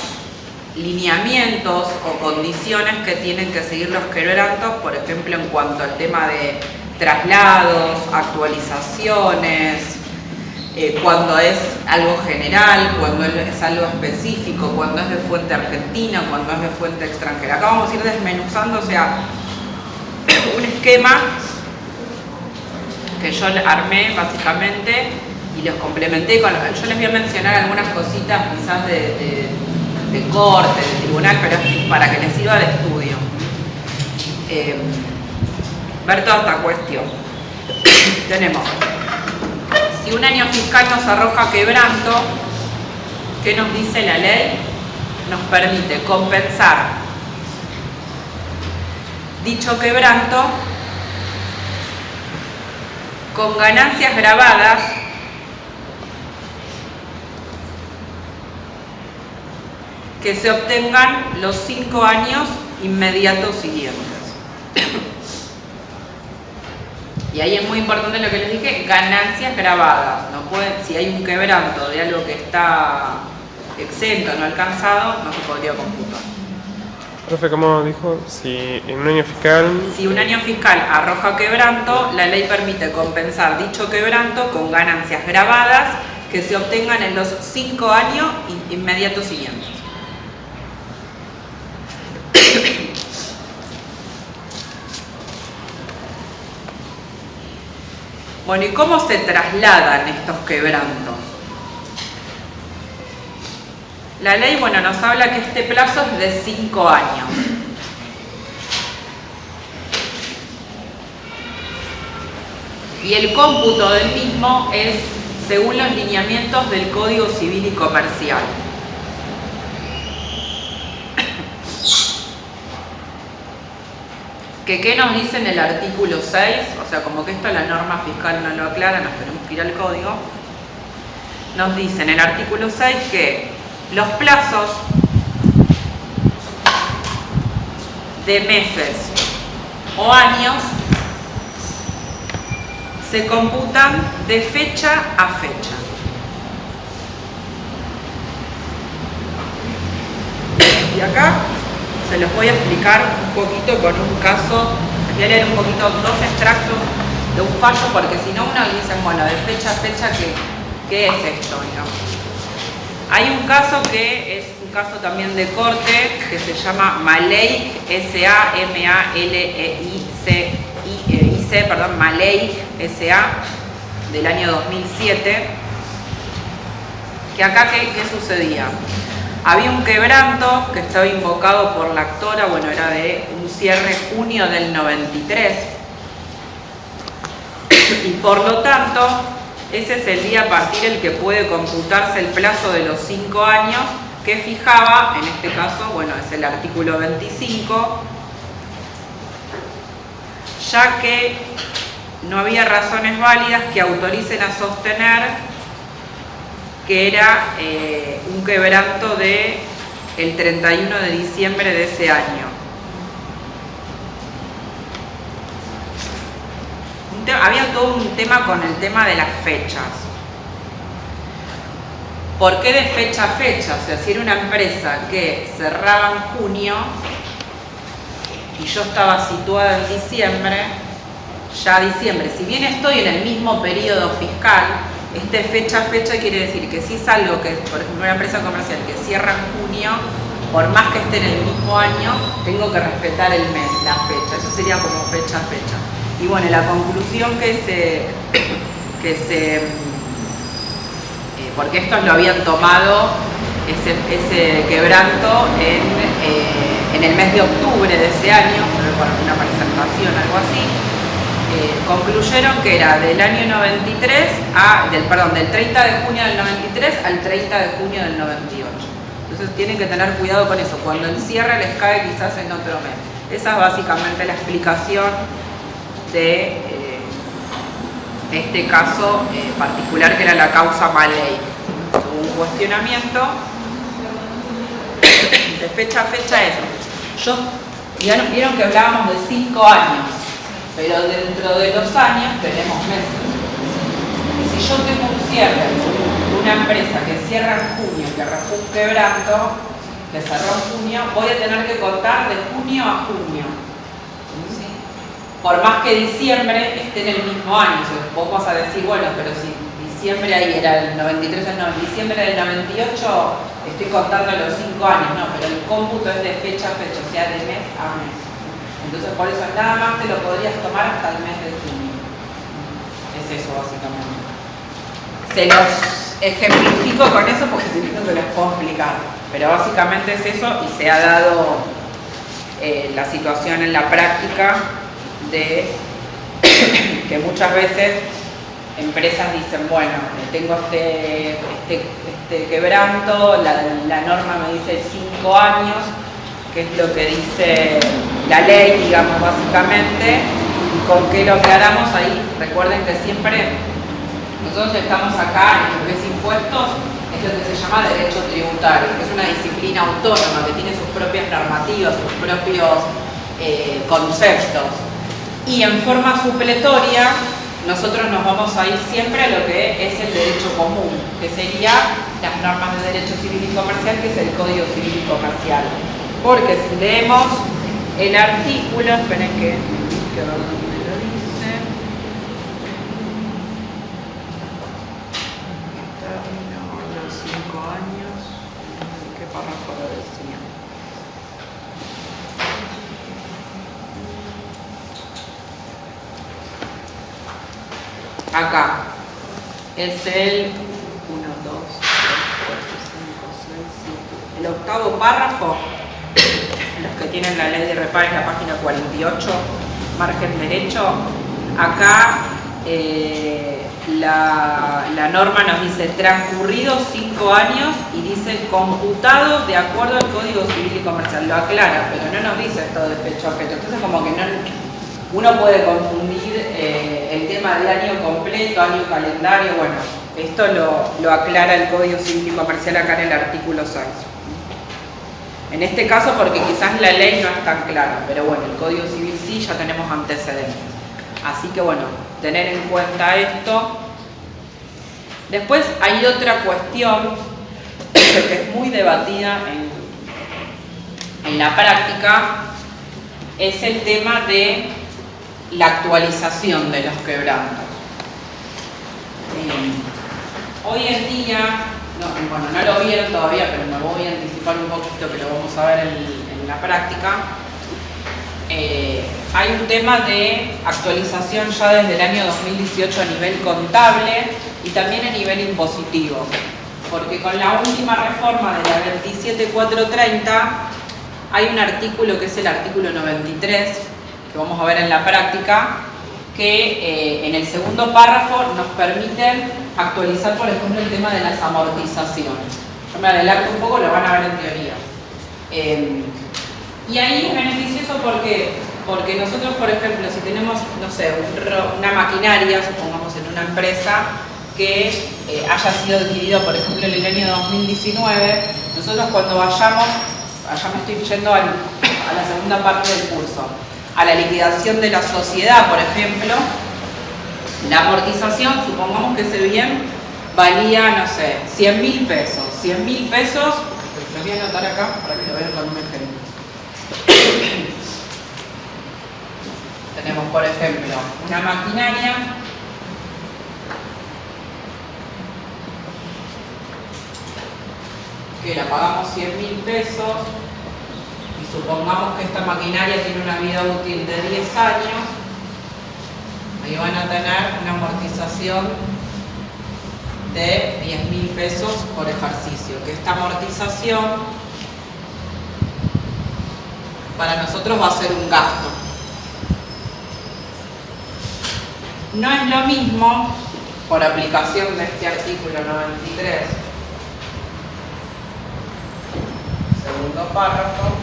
lineamientos o condiciones que tienen que seguir los quebrantos, por ejemplo, en cuanto al tema de traslados, actualizaciones, cuando es algo general, cuando es algo específico, cuando es de fuente argentina, cuando es de fuente extranjera. Acá vamos a ir desmenuzando, o sea, un esquema que yo armé básicamente y los complementé con yo les voy a mencionar algunas cositas quizás de corte, de tribunal, pero es para que les sirva de estudio. Ver toda esta cuestión. Tenemos, si un año fiscal nos arroja quebranto, ¿qué nos dice la ley? Nos permite compensar dicho quebranto con ganancias grabadas que se obtengan los 5 años inmediatos siguientes. Y ahí es muy importante lo que les dije, ganancias grabadas. No pueden, si hay un quebranto de algo que está exento, no alcanzado, no se podría computar. Profe, ¿cómo dijo? Si en un año fiscal... Si un año fiscal arroja quebranto, la ley permite compensar dicho quebranto con ganancias grabadas que se obtengan en los 5 años inmediatos siguientes. Bueno, ¿y cómo se trasladan estos quebrantos? La ley, bueno, nos habla que este plazo es de 5 años. Y el cómputo del mismo es según los lineamientos del Código Civil y Comercial. ¿Qué nos dice en el artículo 6? O sea, como que esto la norma fiscal no lo aclara, nos tenemos que ir al código. Nos dice en el artículo 6 que los plazos de meses o años se computan de fecha a fecha. Y acá se los voy a explicar un poquito con un caso. Les voy a leer un poquito, 2 extractos de un fallo, porque si no uno dice, bueno, de fecha a fecha, ¿qué es esto? Digamos? Hay un caso que es un caso también de corte, que se llama Maleic, S-A-M-A-L-E-I-C, Maleic, S.A., del año 2007, que acá, ¿qué sucedía? Había un quebranto que estaba invocado por la actora, bueno, era de un cierre junio del 93, y por lo tanto, ese es el día a partir del que puede computarse el plazo de los 5 años, que fijaba, en este caso, bueno, es el artículo 25, ya que no había razones válidas que autoricen a sostener que era un quebranto de el 31 de diciembre de ese año. Había todo un tema con el tema de las fechas. ¿Por qué de fecha a fecha? O sea, si era una empresa que cerraba en junio y yo estaba situada en diciembre, ya diciembre, si bien estoy en el mismo periodo fiscal, este fecha a fecha quiere decir que si es algo que, por ejemplo, una empresa comercial que cierra en junio, por más que esté en el mismo año, tengo que respetar el mes, la fecha. Eso sería como fecha a fecha. Y bueno, la conclusión porque estos lo habían tomado, ese quebranto en el mes de octubre de ese año, por una presentación, algo así, concluyeron que era del año 93 del 30 de junio del 93 al 30 de junio del 98. Entonces tienen que tener cuidado con eso, cuando el cierre les cae quizás en otro mes. Esa es básicamente la explicación de este caso particular, que era la causa Maleic. Hubo un cuestionamiento de fecha a fecha. Eso. Vieron que hablábamos de 5 años, pero dentro de los años tenemos meses. Y si yo tengo un cierre, un una empresa que cierra en junio, que arrastró un quebranto, que cerró en junio, voy a tener que contar de junio a junio. ¿Sí? Por más que diciembre esté en el mismo año. O sea, vos vas a decir, bueno, pero si diciembre ahí era el 93, no, en diciembre del 98 estoy contando los 5 años, no, pero el cómputo es de fecha a fecha, o sea, de mes a mes. Entonces, por eso nada más te lo podrías tomar hasta el mes de junio. Es eso, básicamente. Se los ejemplifico con eso porque si no se les puedo explicar. Pero básicamente es eso y se ha dado la situación en la práctica de que muchas veces empresas dicen, bueno, tengo este quebranto, la norma me dice 5 años, que es lo que dice la ley, digamos, básicamente, y con qué lo aclaramos ahí. Recuerden que siempre nosotros estamos acá en lo que es impuestos, es lo que se llama derecho tributario, que es una disciplina autónoma que tiene sus propias normativas, sus propios conceptos. Y en forma supletoria, nosotros nos vamos a ir siempre a lo que es el derecho común, que sería las normas de derecho civil y comercial, que es el Código Civil y Comercial. Porque si leemos el artículo, esperen que ver dónde lo dice. Término de los 5 años. ¿Qué párrafo lo decía? Acá es el 1, 2, 3, 4, 5, 6, 7. El octavo párrafo, los que tienen la ley de reparo, es la página 48, margen derecho. Acá la norma nos dice transcurridos 5 años y dice computado de acuerdo al Código Civil y Comercial. Lo aclara, pero no nos dice esto de fecha a fecha. Entonces como que uno puede confundir el tema de año completo, año calendario. Bueno, esto lo aclara el Código Civil y Comercial acá en el artículo 6. En este caso porque quizás la ley no es tan clara, pero bueno, el Código Civil sí, ya tenemos antecedentes. Así que bueno, tener en cuenta esto. Después hay otra cuestión que es muy debatida en la práctica, es el tema de la actualización de los quebrantos. Hoy en día, no lo vieron todavía, pero me voy a anticipar un poquito que lo vamos a ver en la práctica. Hay un tema de actualización ya desde el año 2018 a nivel contable y también a nivel impositivo, porque con la última reforma de la 27430 hay un artículo que es el artículo 93, que vamos a ver en la práctica, que en el segundo párrafo nos permiten actualizar, por ejemplo, el tema de las amortizaciones. Yo me adelanto un poco, lo van a ver en teoría. Y ahí es beneficioso porque nosotros, por ejemplo, si tenemos, no sé, una maquinaria, supongamos en una empresa, que haya sido adquirido, por ejemplo, en el año 2019, nosotros cuando vayamos, allá me estoy yendo a la segunda parte del curso, a la liquidación de la sociedad, por ejemplo, la amortización, supongamos que ese bien valía, no sé, 100.000 pesos. 100.000 pesos, los voy a anotar acá para que lo vean con un ejemplo. Tenemos, por ejemplo, una maquinaria que la pagamos 100.000 pesos y supongamos que esta maquinaria tiene una vida útil de 10 años, ahí van a tener una amortización de 10.000 pesos por ejercicio, que esta amortización para nosotros va a ser un gasto. No es lo mismo, por aplicación de este artículo 93, segundo párrafo,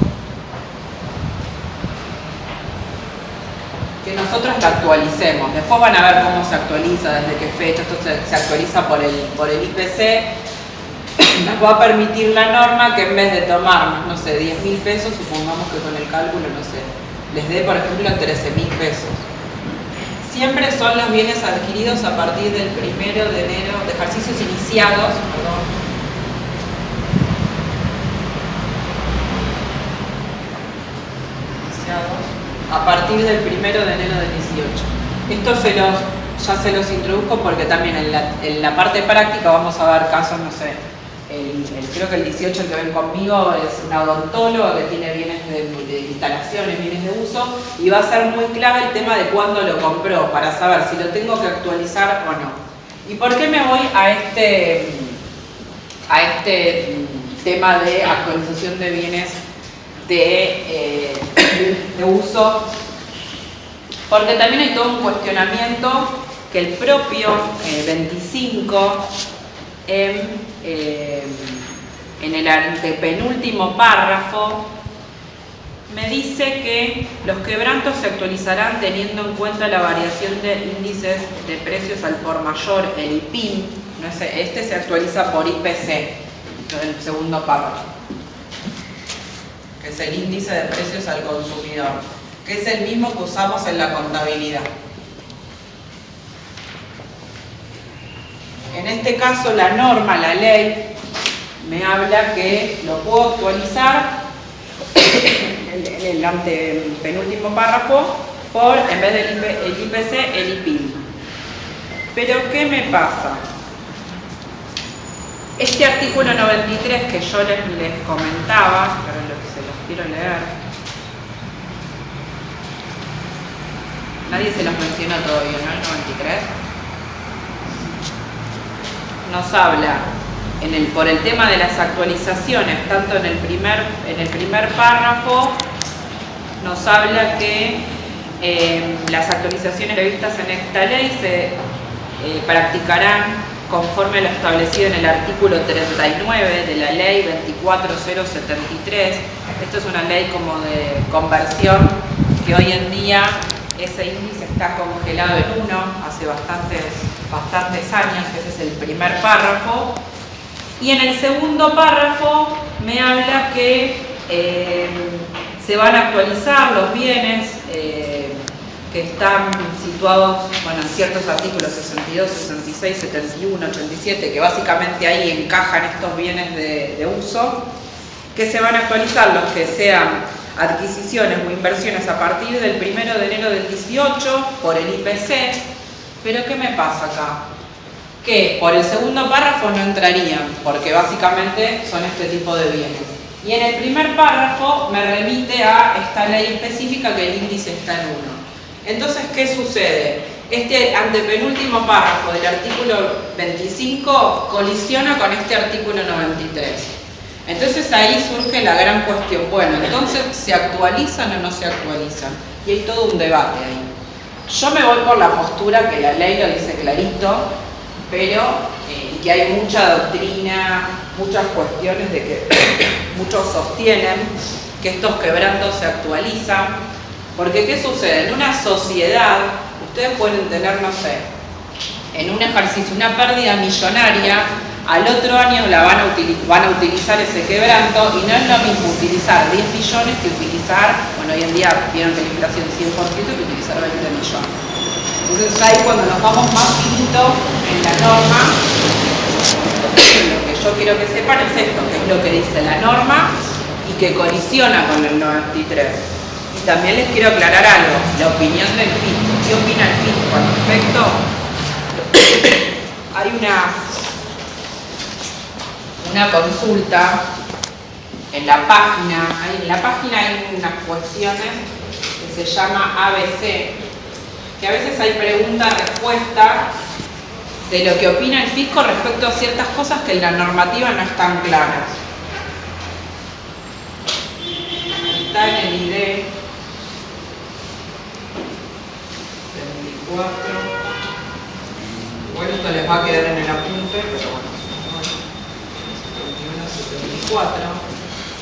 que nosotros la actualicemos. Después van a ver cómo se actualiza, desde qué fecha. Esto se actualiza por el IPC. Nos va a permitir la norma que en vez de tomarnos, no sé, 10.000 pesos, supongamos que con el cálculo, no sé, les dé, por ejemplo, 13.000 pesos. siempre son los bienes adquiridos a partir del 1 de enero, de ejercicios iniciados, perdón, a partir del 1 de enero del 18. Esto ya se los introduzco porque también en la parte práctica vamos a ver casos, no sé, creo que el 18 el que ven conmigo es un odontólogo que tiene bienes de instalaciones, bienes de uso, y va a ser muy clave el tema de cuándo lo compró para saber si lo tengo que actualizar o no. ¿Y por qué me voy a este tema de actualización de bienes de uso? Porque también hay todo un cuestionamiento que el propio 25 en el antepenúltimo párrafo me dice que los quebrantos se actualizarán teniendo en cuenta la variación de índices de precios al por mayor, el IPIM. Este se actualiza por IPC, el segundo párrafo, que es el índice de precios al consumidor, que es el mismo que usamos en la contabilidad. En este caso la norma, la ley, me habla que lo puedo actualizar en el antepenúltimo párrafo por, en vez del IPC, el IPIM. Pero ¿qué me pasa? Este artículo 93 que yo les comentaba, pero se los quiero leer, nadie se los mencionó todavía, ¿no? El 93 nos habla por el tema de las actualizaciones, tanto en el primer párrafo nos habla que las actualizaciones previstas en esta ley se practicarán conforme a lo establecido en el artículo 39 de la ley 24073. Esto es una ley como de conversión que hoy en día ese índice está congelado en 1, hace bastantes años, ese es el primer párrafo. Y en el segundo párrafo me habla que se van a actualizar los bienes que están situados, bueno, en ciertos artículos 62, 66, 71, 87, que básicamente ahí encajan estos bienes de uso, que se van a actualizar los que sean adquisiciones o inversiones a partir del 1 de enero del 18 por el IPC. Pero ¿qué me pasa acá? Que por el segundo párrafo no entrarían, porque básicamente son este tipo de bienes. Y en el primer párrafo me remite a esta ley específica que el índice está en 1. Entonces, ¿qué sucede? Este antepenúltimo párrafo del artículo 25 colisiona con este artículo 93. Entonces ahí surge la gran cuestión. Bueno, entonces, ¿se actualizan o no se actualizan? Y hay todo un debate ahí. Yo me voy por la postura que la ley lo dice clarito, pero que hay mucha doctrina, muchas cuestiones de que muchos sostienen que estos quebrantos se actualizan. Porque ¿qué sucede? En una sociedad, ustedes pueden tener, no sé, en un ejercicio una pérdida millonaria, al otro año van a utilizar ese quebranto, y no es lo mismo utilizar 10 millones que utilizar, bueno, hoy en día vieron que la inflación es 100%, que utilizar 20 millones. Entonces ahí cuando nos vamos más finito en la norma, lo que yo quiero que sepan es esto, que es lo que dice la norma y que colisiona con el 93. Y también les quiero aclarar algo, la opinión del fisco. ¿Qué opina el fisco al respecto? Hay una consulta en la página. En la página hay unas cuestiones que se llama ABC, que a veces hay pregunta-respuesta de lo que opina el fisco respecto a ciertas cosas que en la normativa no están claras. Está en el ID 24. Bueno, esto les va a quedar en el apunte, pero bueno. 2174.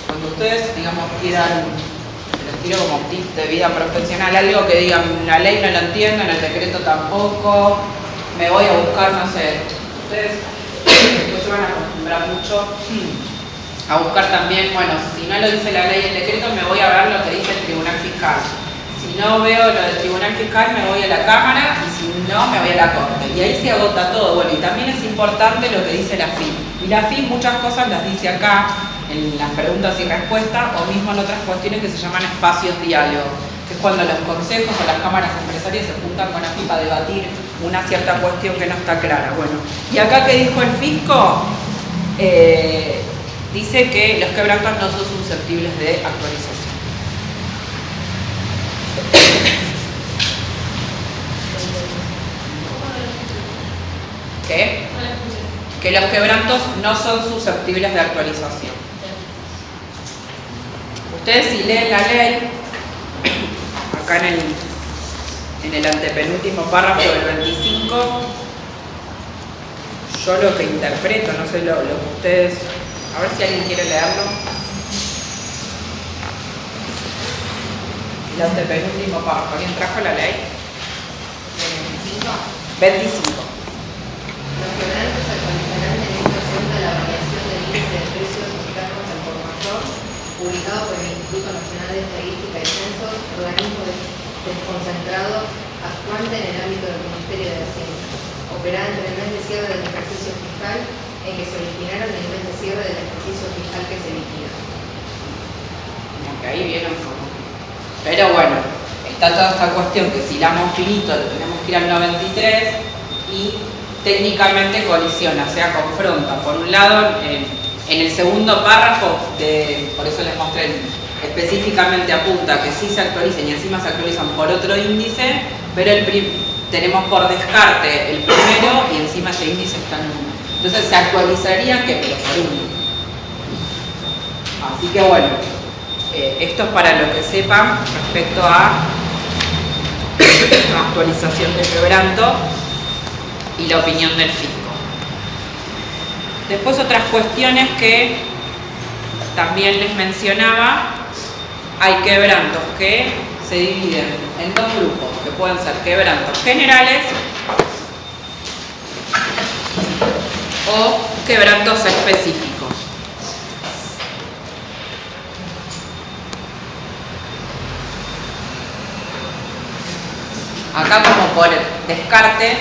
Cuando ustedes, digamos, quieran, les tiro como tips de vida profesional, algo que digan, la ley no lo entiendo, en el decreto tampoco, me voy a buscar, no sé, ustedes después se van a acostumbrar mucho a buscar también, bueno, si no lo dice la ley y el decreto, me voy a ver lo que dice el Tribunal Fiscal. Si no veo lo del Tribunal Fiscal, me voy a la Cámara, y si no, me voy a la Corte. Y ahí se agota todo. Bueno, y también es importante lo que dice la FIP. Y la FIP muchas cosas las dice acá, en las preguntas y respuestas, o mismo en otras cuestiones que se llaman espacios diálogo, que es cuando los consejos o las cámaras empresarias se juntan con la FIP a debatir una cierta cuestión que no está clara. Bueno, y acá que dijo el fisco, dice que los quebrantos no son susceptibles de actualización. ¿Qué? Que los quebrantos no son susceptibles de actualización. Ustedes si leen la ley, acá en el antepenúltimo párrafo del 25, yo lo que interpreto, no sé lo que ustedes, a ver si alguien quiere leerlo. El antepenúltimo párrafo, ¿alguien trajo la ley? 25. Los quebrantos actualizarán teniendo en cuenta la variación del índice de precios internos al por mayor, publicado por el Instituto Nacional de Estadística y Censos, organismo desconcentrado actuante en el ámbito del Ministerio de Hacienda, operada entre el mes de cierre del ejercicio fiscal en que se originaron y el mes de cierre del ejercicio fiscal que se liquida. Como que ahí vieron como. Pero bueno, está toda esta cuestión que si hilamos finito lo tenemos que ir al 93 y técnicamente colisiona, o sea, confronta. Por un lado, en el segundo párrafo, por eso les mostré, específicamente apunta que sí se actualizan y encima se actualizan por otro índice, pero tenemos por descarte el primero y encima ese índice está en uno. Entonces se actualizaría que pero por uno. Así que bueno, esto es para lo que sepan respecto a actualización de quebranto y la opinión del fisco. Después otras cuestiones que también les mencionaba, hay quebrantos que se dividen en dos grupos, que pueden ser quebrantos generales o quebrantos específicos. Acá como por descarte,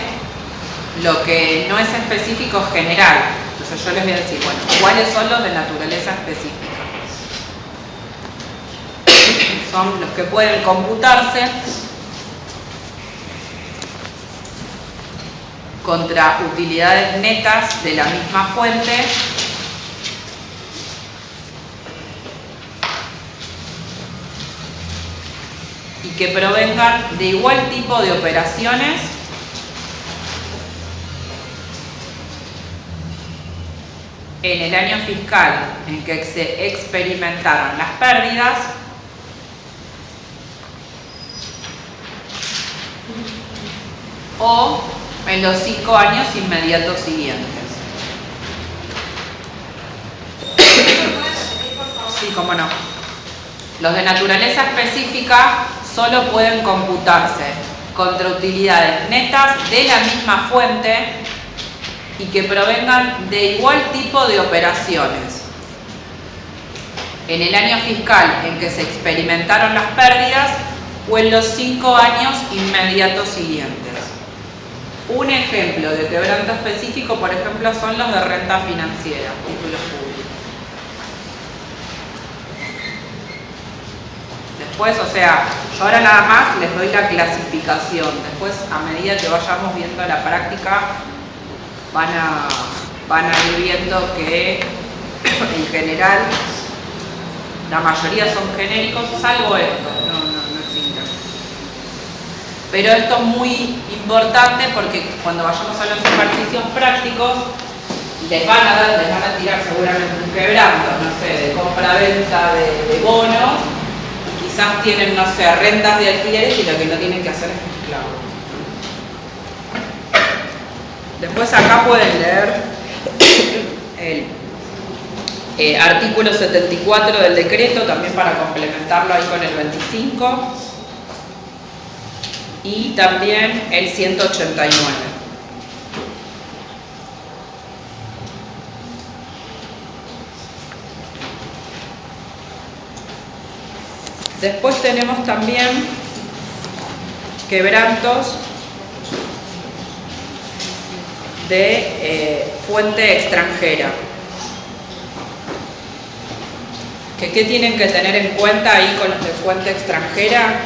lo que no es específico es general. Entonces yo les voy a decir, bueno, ¿cuáles son los de naturaleza específica? Son los que pueden computarse contra utilidades netas de la misma fuente y que provengan de igual tipo de operaciones en el año fiscal en que se experimentaron las pérdidas o en los 5 años inmediatos siguientes. Sí, cómo no. Los de naturaleza específica solo pueden computarse contra utilidades netas de la misma fuente y que provengan de igual tipo de operaciones en el año fiscal en que se experimentaron las pérdidas o en los 5 años inmediatos siguientes. Un ejemplo de quebranto específico, por ejemplo, son los de renta financiera, títulos públicos. Después, o sea, yo ahora nada más les doy la clasificación. Después, a medida que vayamos viendo la práctica, van a ir viendo que en general la mayoría son genéricos, salvo esto, no existen. Pero esto es muy importante porque cuando vayamos a los ejercicios prácticos les van a tirar seguramente un quebranto, no sé, de compra-venta de bonos, y quizás tienen, no sé, rentas de alquileres y lo que no tienen que hacer es mezclarlo. Después acá pueden leer el artículo 74 del decreto, también para complementarlo ahí con el 25, y también el 189. Después tenemos también quebrantos de fuente extranjera. ¿Qué tienen que tener en cuenta ahí con los de fuente extranjera?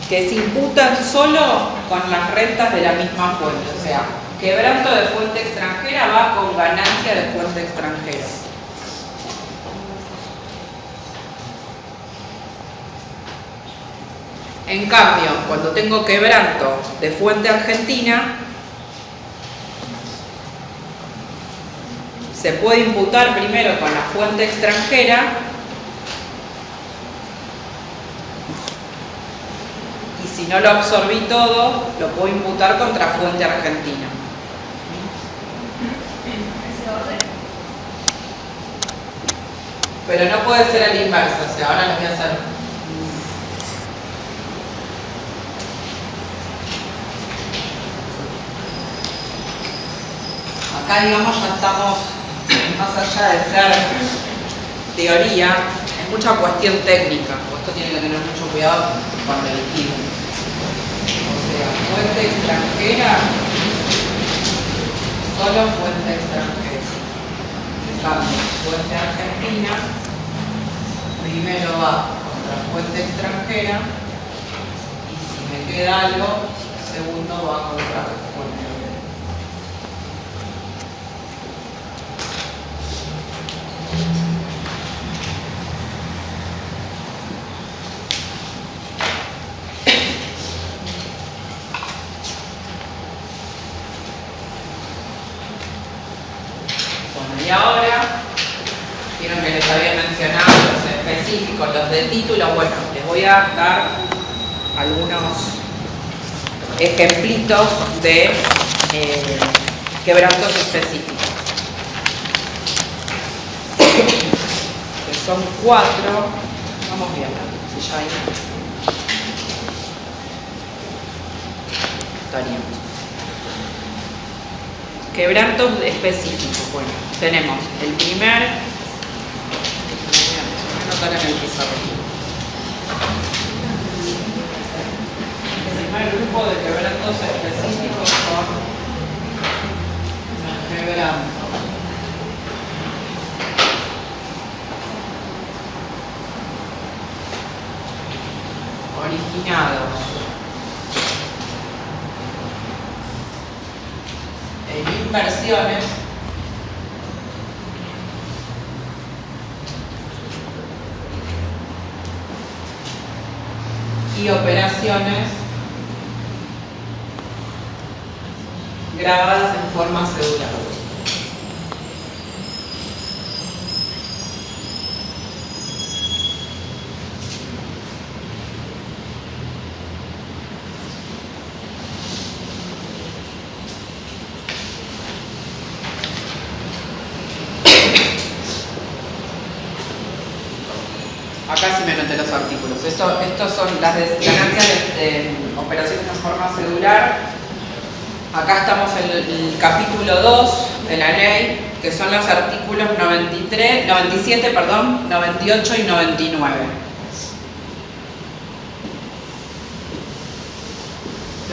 Que se imputan solo con las rentas de la misma fuente. O sea, quebranto de fuente extranjera va con ganancia de fuente extranjera. En cambio, cuando tengo quebranto de fuente argentina, se puede imputar primero con la fuente extranjera y si no lo absorbí todo, lo puedo imputar contra fuente argentina. Pero no puede ser al inverso, o sea, ahora lo voy a hacer. Acá, digamos, ya estamos más allá de ser teoría, es mucha cuestión técnica, esto tiene que tener mucho cuidado cuando elegimos. O sea, fuente extranjera, solo fuente extranjera. En cambio, fuente argentina, primero va contra fuente extranjera y si me queda algo, segundo va contra fuente argentina. Y ahora, vieron que les había mencionado los específicos, los de título. Bueno, les voy a dar algunos ejemplitos de quebrantos específicos. Que son 4. Vamos viendo, si ya hay. Estaríamos. Quebrantos específicos. Bueno, tenemos el primer. Voy a anotar en el pizarrón. El primer grupo de quebrantos específicos son los quebrantos originados en inversiones y operaciones grabadas en forma cedular. Acá sí me anoté los artículos. Estos son las ganancias de operaciones en forma cedular. Acá estamos en el capítulo 2 de la ley, que son los artículos 97, 98 y 99.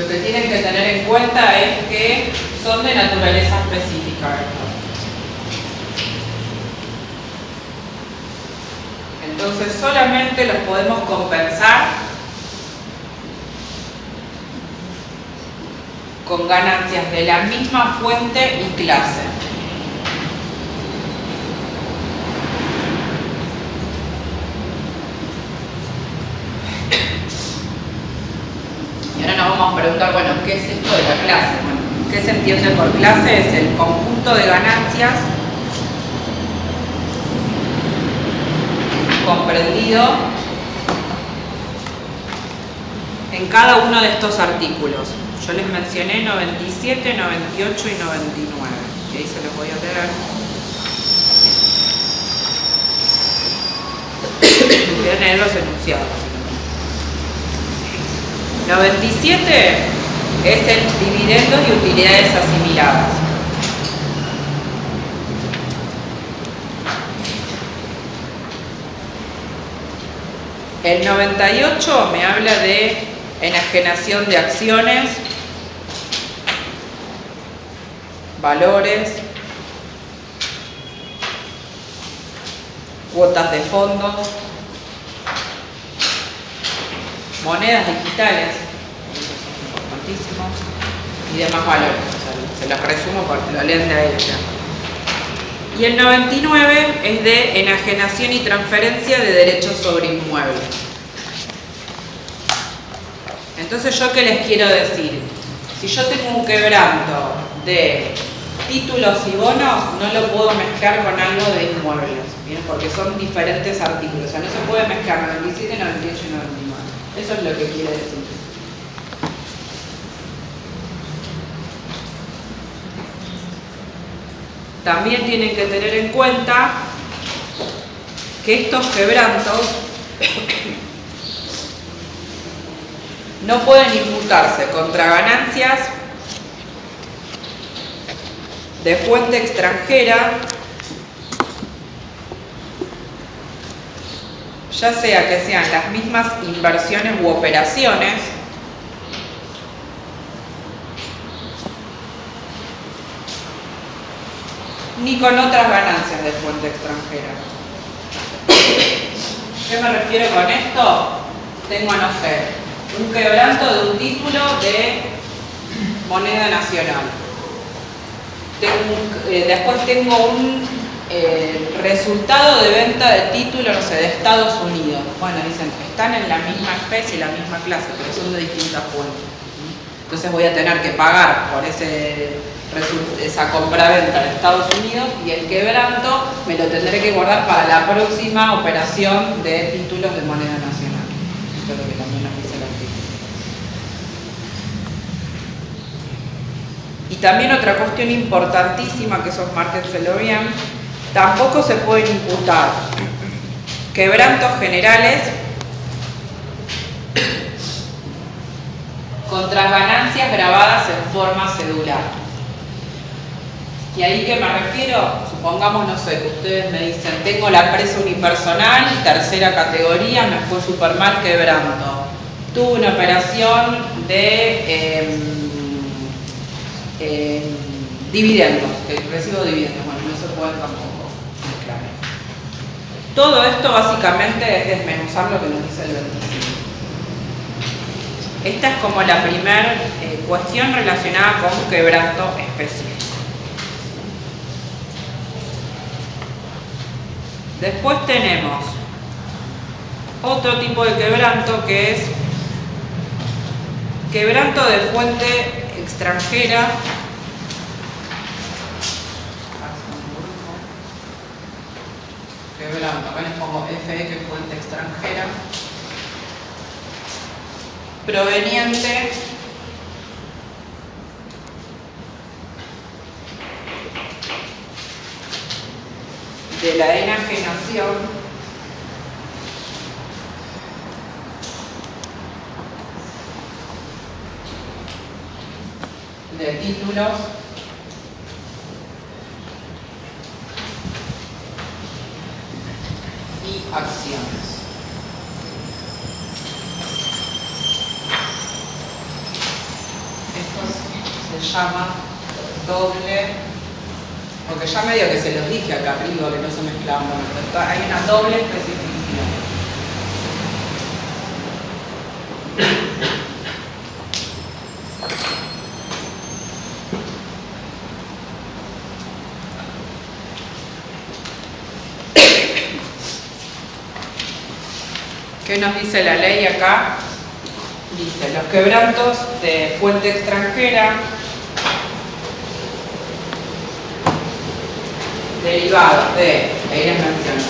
Lo que tienen que tener en cuenta es que son de naturaleza específica. Entonces solamente los podemos compensar con ganancias de la misma fuente y clase. Y ahora nos vamos a preguntar, bueno, ¿qué es esto de la clase? Bueno, ¿qué se entiende por clase? Es el conjunto de ganancias comprendido en cada uno de estos artículos. Yo les mencioné 97, 98 y 99. Y ahí se los voy a leer. Voy a leer los enunciados. 97 es el dividendos y utilidades asimiladas. El 98 me habla de enajenación de acciones, valores, cuotas de fondos, monedas digitales, eso es importantísimo, y demás valores. O sea, se los resumo para que lo lean de ahí ya. Y el 99 es de enajenación y transferencia de derechos sobre inmuebles. Entonces, ¿yo qué les quiero decir? Si yo tengo un quebranto de títulos y bonos, no lo puedo mezclar con algo de inmuebles, ¿bien? Porque son diferentes artículos. O sea, no se puede mezclar 97, 98 y 99. Eso es lo que quiere decir. También tienen que tener en cuenta que estos quebrantos no pueden imputarse contra ganancias de fuente extranjera, ya sea que sean las mismas inversiones u operaciones, ni con otras ganancias de fuente extranjera. ¿Qué me refiero con esto? Tengo, no sé, un quebranto de un título de moneda nacional. Después tengo un resultado de venta de título, no sé, de Estados Unidos. Bueno, dicen, están en la misma especie, la misma clase, pero son de distintas fuentes. Entonces voy a tener que pagar por esa compraventa de Estados Unidos, y el quebranto me lo tendré que guardar para la próxima operación de títulos de moneda nacional. Esto es lo que también nos dice el artículo. Y también otra cuestión importantísima, que esos márquenselo bien, tampoco se pueden imputar quebrantos generales contra ganancias grabadas en forma cedular. ¿Y ahí qué me refiero? Supongamos, no sé, que ustedes me dicen, tengo la empresa unipersonal, tercera categoría, me fue súper mal, quebranto. Tuve una operación de dividendos, que recibo dividendos, bueno, no se pueden tampoco mezclar. Todo esto básicamente es desmenuzar lo que nos dice el 25. Esta es como la primera cuestión relacionada con quebranto específico. Después tenemos otro tipo de quebranto, que es quebranto de fuente extranjera. Quebranto, acá les pongo FE, que es fuente extranjera, proveniente de la enajenación de títulos y acciones. Esto se llama doble, porque ya medio que se los dije acá arriba que no se mezclaban, pero hay una doble especificidad. ¿Qué nos dice la ley acá? Dice, los quebrantos de fuente extranjera derivados de, ahí les menciono,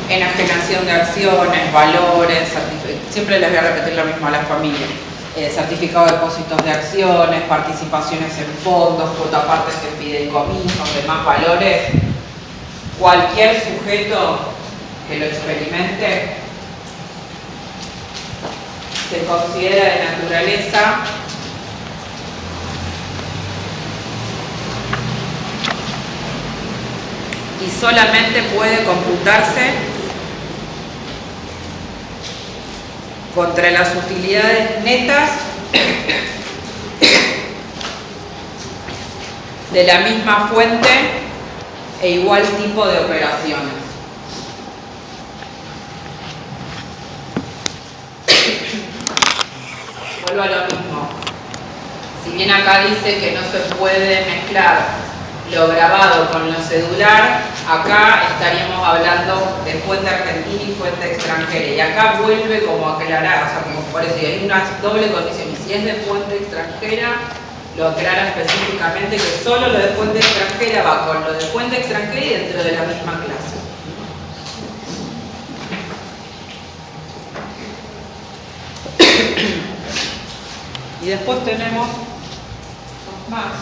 enajenación de acciones, valores, siempre les voy a repetir lo mismo a la familia, certificado de depósitos de acciones, participaciones en fondos, cuotapartes de fideicomisos, demás valores, cualquier sujeto que lo experimente se considera de naturaleza y solamente puede computarse contra las utilidades netas de la misma fuente e igual tipo de operaciones. Vuelvo a lo mismo. Si bien acá dice que no se puede mezclar lo grabado con lo cedular, acá estaríamos hablando de fuente argentina y fuente extranjera. Y acá vuelve como a aclarar, o sea, como por eso hay una doble condición. Y si es de fuente extranjera, lo aclara específicamente que solo lo de fuente extranjera va con lo de fuente extranjera y dentro de la misma clase. Y después tenemos dos más.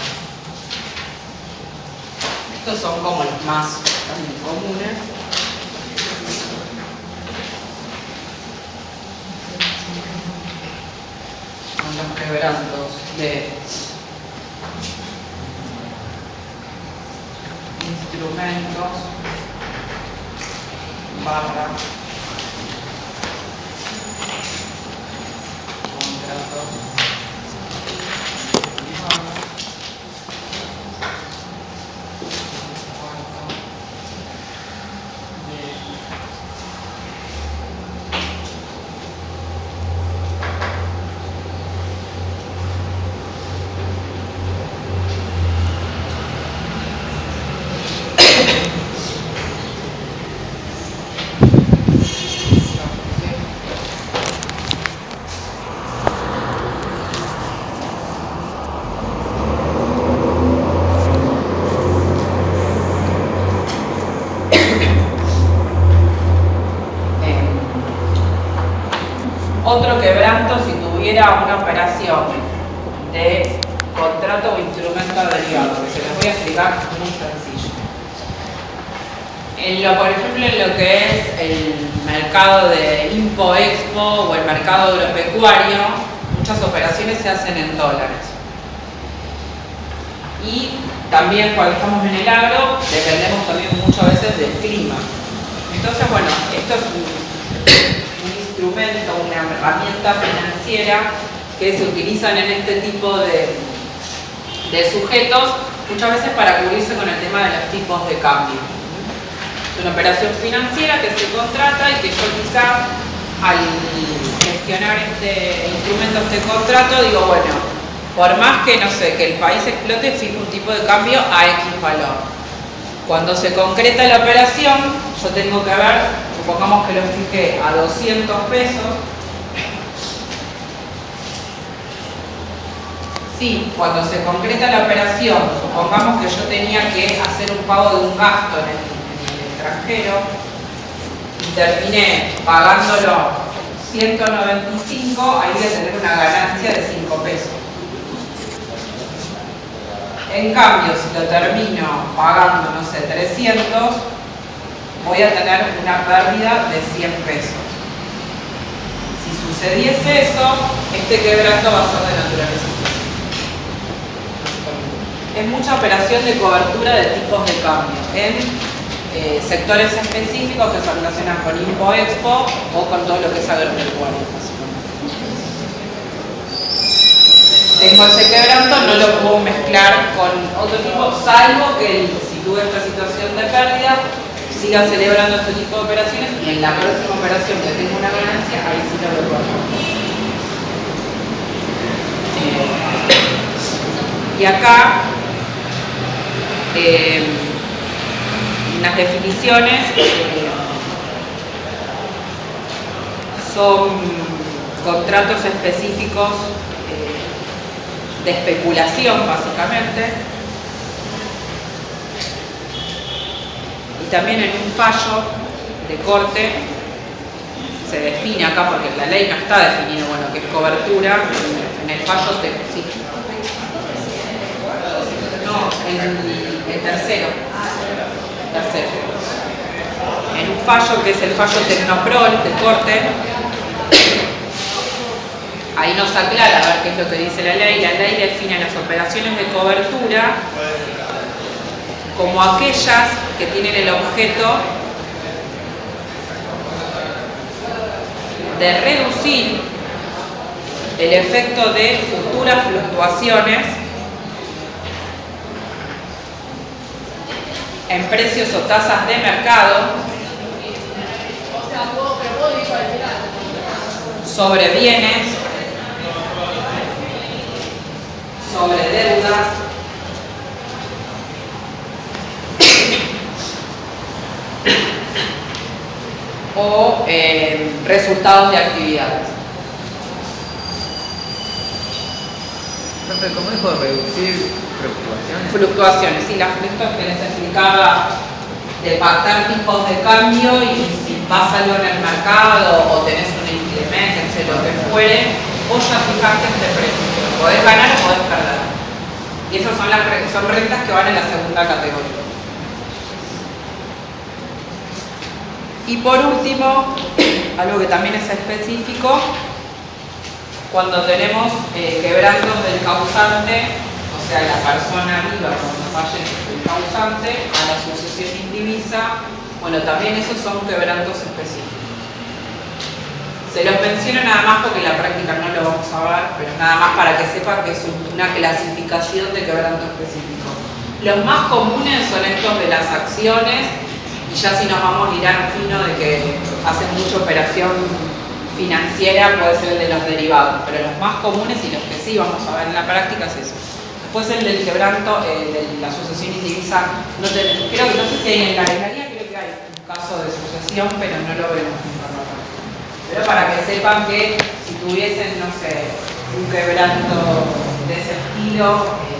Estos son como los más también comunes. Son los quebrantos de instrumentos barra contratos otro quebranto si tuviera una operación de contrato o instrumento derivado, que se les voy a explicar muy sencillo. Por ejemplo, en lo que es el mercado de Impo-Expo o el mercado agropecuario, muchas operaciones se hacen en dólares. Y también cuando estamos en el agro, dependemos también muchas veces del clima. Entonces, bueno, esto es un instrumento, una herramienta financiera que se utilizan en este tipo de sujetos, muchas veces para cubrirse con el tema de los tipos de cambio. Es una operación financiera que se contrata y que yo quizás al gestionar este instrumento, este contrato, digo, bueno, por más que, no sé, que el país explote, fijo un tipo de cambio a X valor. Cuando se concreta la operación, yo tengo que ver, supongamos que lo fijé a 200 pesos. Sí, cuando se concreta la operación, supongamos que yo tenía que hacer un pago de un gasto en el extranjero y terminé pagándolo 195, ahí voy a tener una ganancia de 5 pesos. En cambio, si lo termino pagando, no sé, 300, voy a tener una pérdida de 100 pesos. Si sucediese eso, este quebranto va a ser de naturaleza específica. Es mucha operación de cobertura de tipos de cambio en sectores específicos que se relacionan con Impo-Expo o con todo lo que es agropecuario. Tengo ese quebranto, no lo puedo mezclar con otro tipo, salvo que si tuve esta situación de pérdida, siga celebrando este tipo de operaciones y en la próxima operación que tengo una ganancia, ahí sí lo recuerdo. Y acá, las definiciones son contratos específicos de especulación, básicamente, y también en un fallo de corte se define acá, porque en la ley no está definido, bueno, qué es cobertura, en el fallo sí. No, en el tercero. En un fallo que es el fallo Tecnoprol de corte, ahí nos aclara a ver qué es lo que dice la ley. La ley define las operaciones de cobertura como aquellas que tienen el objeto de reducir el efecto de futuras fluctuaciones en precios o tasas de mercado sobre bienes, sobre deudas o resultados de actividades. Profe, ¿cómo dijo reducir fluctuaciones? Fluctuaciones, sí, las fluctuaciones que les explicaba de pactar tipos de cambio y si pasa algo en el mercado o tenés una inclemencia, no sé, lo que fuere, vos ya fijaste este precio. Podés ganar o podés perder. Y esas son rentas que van en la segunda categoría. Y por último, algo que también es específico, cuando tenemos quebrantos del causante, o sea, la persona viva cuando fallece el causante, a la sucesión indivisa, bueno, también esos son quebrantos específicos. Se los menciono nada más porque en la práctica no lo vamos a ver, pero nada más para que sepan que es una clasificación de quebranto específico. Los más comunes son estos de las acciones, y ya si nos vamos a mirar fino de que hacen mucha operación financiera, puede ser el de los derivados, pero los más comunes y los que sí vamos a ver en la práctica es eso. Después el del quebranto, de la sucesión indivisa, creo que no sé si hay en la legalía, creo que hay un caso de sucesión, pero no lo vemos en la práctica. Pero para que sepan que si tuviesen, no sé, un quebranto de ese estilo y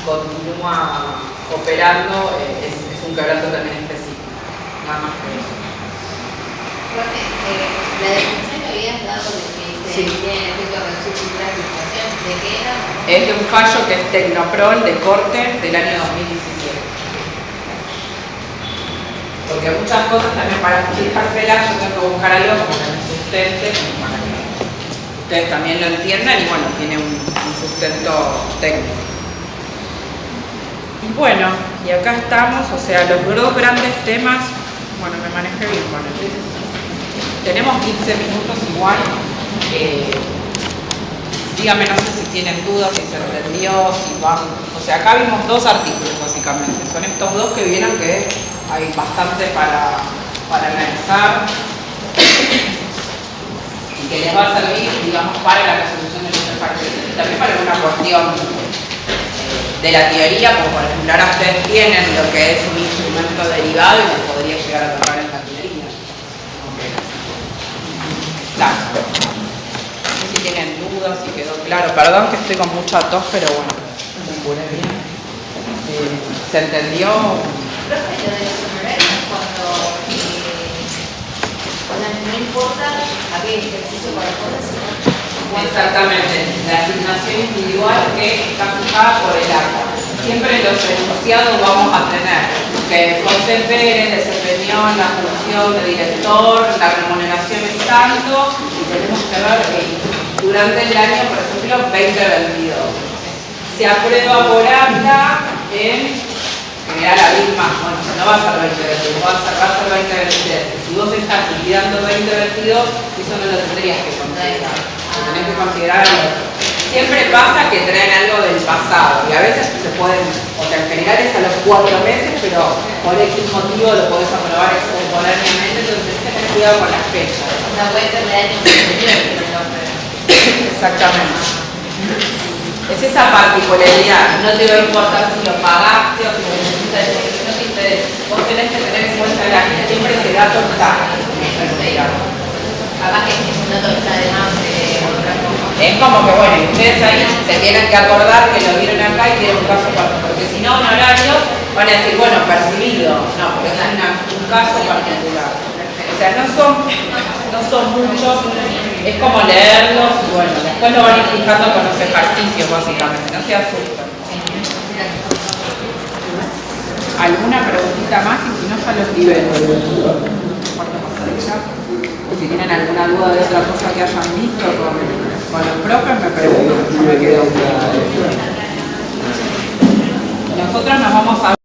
continúa operando, es un quebranto también específico, nada más que eso. Profe, la definición que habías dado de que se tiene efecto de reducir futuras fluctuaciones, ¿de qué era? Es de un fallo que es Tecnoprol de corte del año 2017. Porque muchas cosas también para explicárselas yo tengo que buscar algo como que me sustente, como para que ustedes también lo entiendan y bueno, tiene un sustento técnico. Y bueno, y acá estamos, o sea, los dos grandes temas, bueno, me manejé bien con el tenemos 15 minutos igual. Díganme, no sé si tienen dudas, si se entendió, si van. O sea, acá vimos dos artículos básicamente. Son estos dos que vieron que hay bastante para analizar y que les va a servir, digamos, para la resolución de los ejercicios y también para una cuestión de la teoría, como por ejemplo ahora ustedes tienen lo que es un instrumento derivado y les podría llegar a tocar en la teoría. Claro. No sé si tienen dudas, si quedó claro. Perdón que estoy con mucha tos, pero bueno, me curé bien. ¿Se entendió? Profe, lo de los honorarios cuando no importa a qué ejercicio corresponde, sino Exactamente, la asignación individual que está fijada por el acta. Siempre en los enunciados vamos a tener que José Pérez desempeñó la función de director, la remuneración es tanto, y tenemos que ver que durante el año, por ejemplo, 2022. Se aprueba por acta en general la misma, bueno, no va a ser 2022, va a ser 2023. Si vos estás liquidando 2022, eso no lo tendrías que considerar. Tenés que considerar algo. Siempre pasa que traen algo del pasado y a veces se pueden, o sea, en general es a los 4 meses, pero por X motivo lo podés aprobar extemporáneamente, entonces tenés que tener cuidado con las fechas. o sea, puede ser de años anteriores que me lo aprueben. Exactamente. Es esa particularidad, no te va a importar si lo pagaste o si lo necesitas, porque no te interesa. Vos tenés que tener en cuenta que siempre ese dato está. Capaz que es un dato que está de más de otra cosa. Es como que, bueno, ustedes ahí se tienen que acordar que lo vieron acá y tienen un caso particular, porque si no, honorario, van a decir, bueno, percibido. No, porque es un caso particular. O sea, no son muchos, es como leerlos y bueno, después lo van a ir fijando con los ejercicios, básicamente, no se asustan. ¿Alguna preguntita más? Y si no, ya los libero. Cuarta pasadilla. Si tienen alguna duda de otra cosa que hayan visto con los profes, me preguntan, no me quedo. Nosotros nos vamos a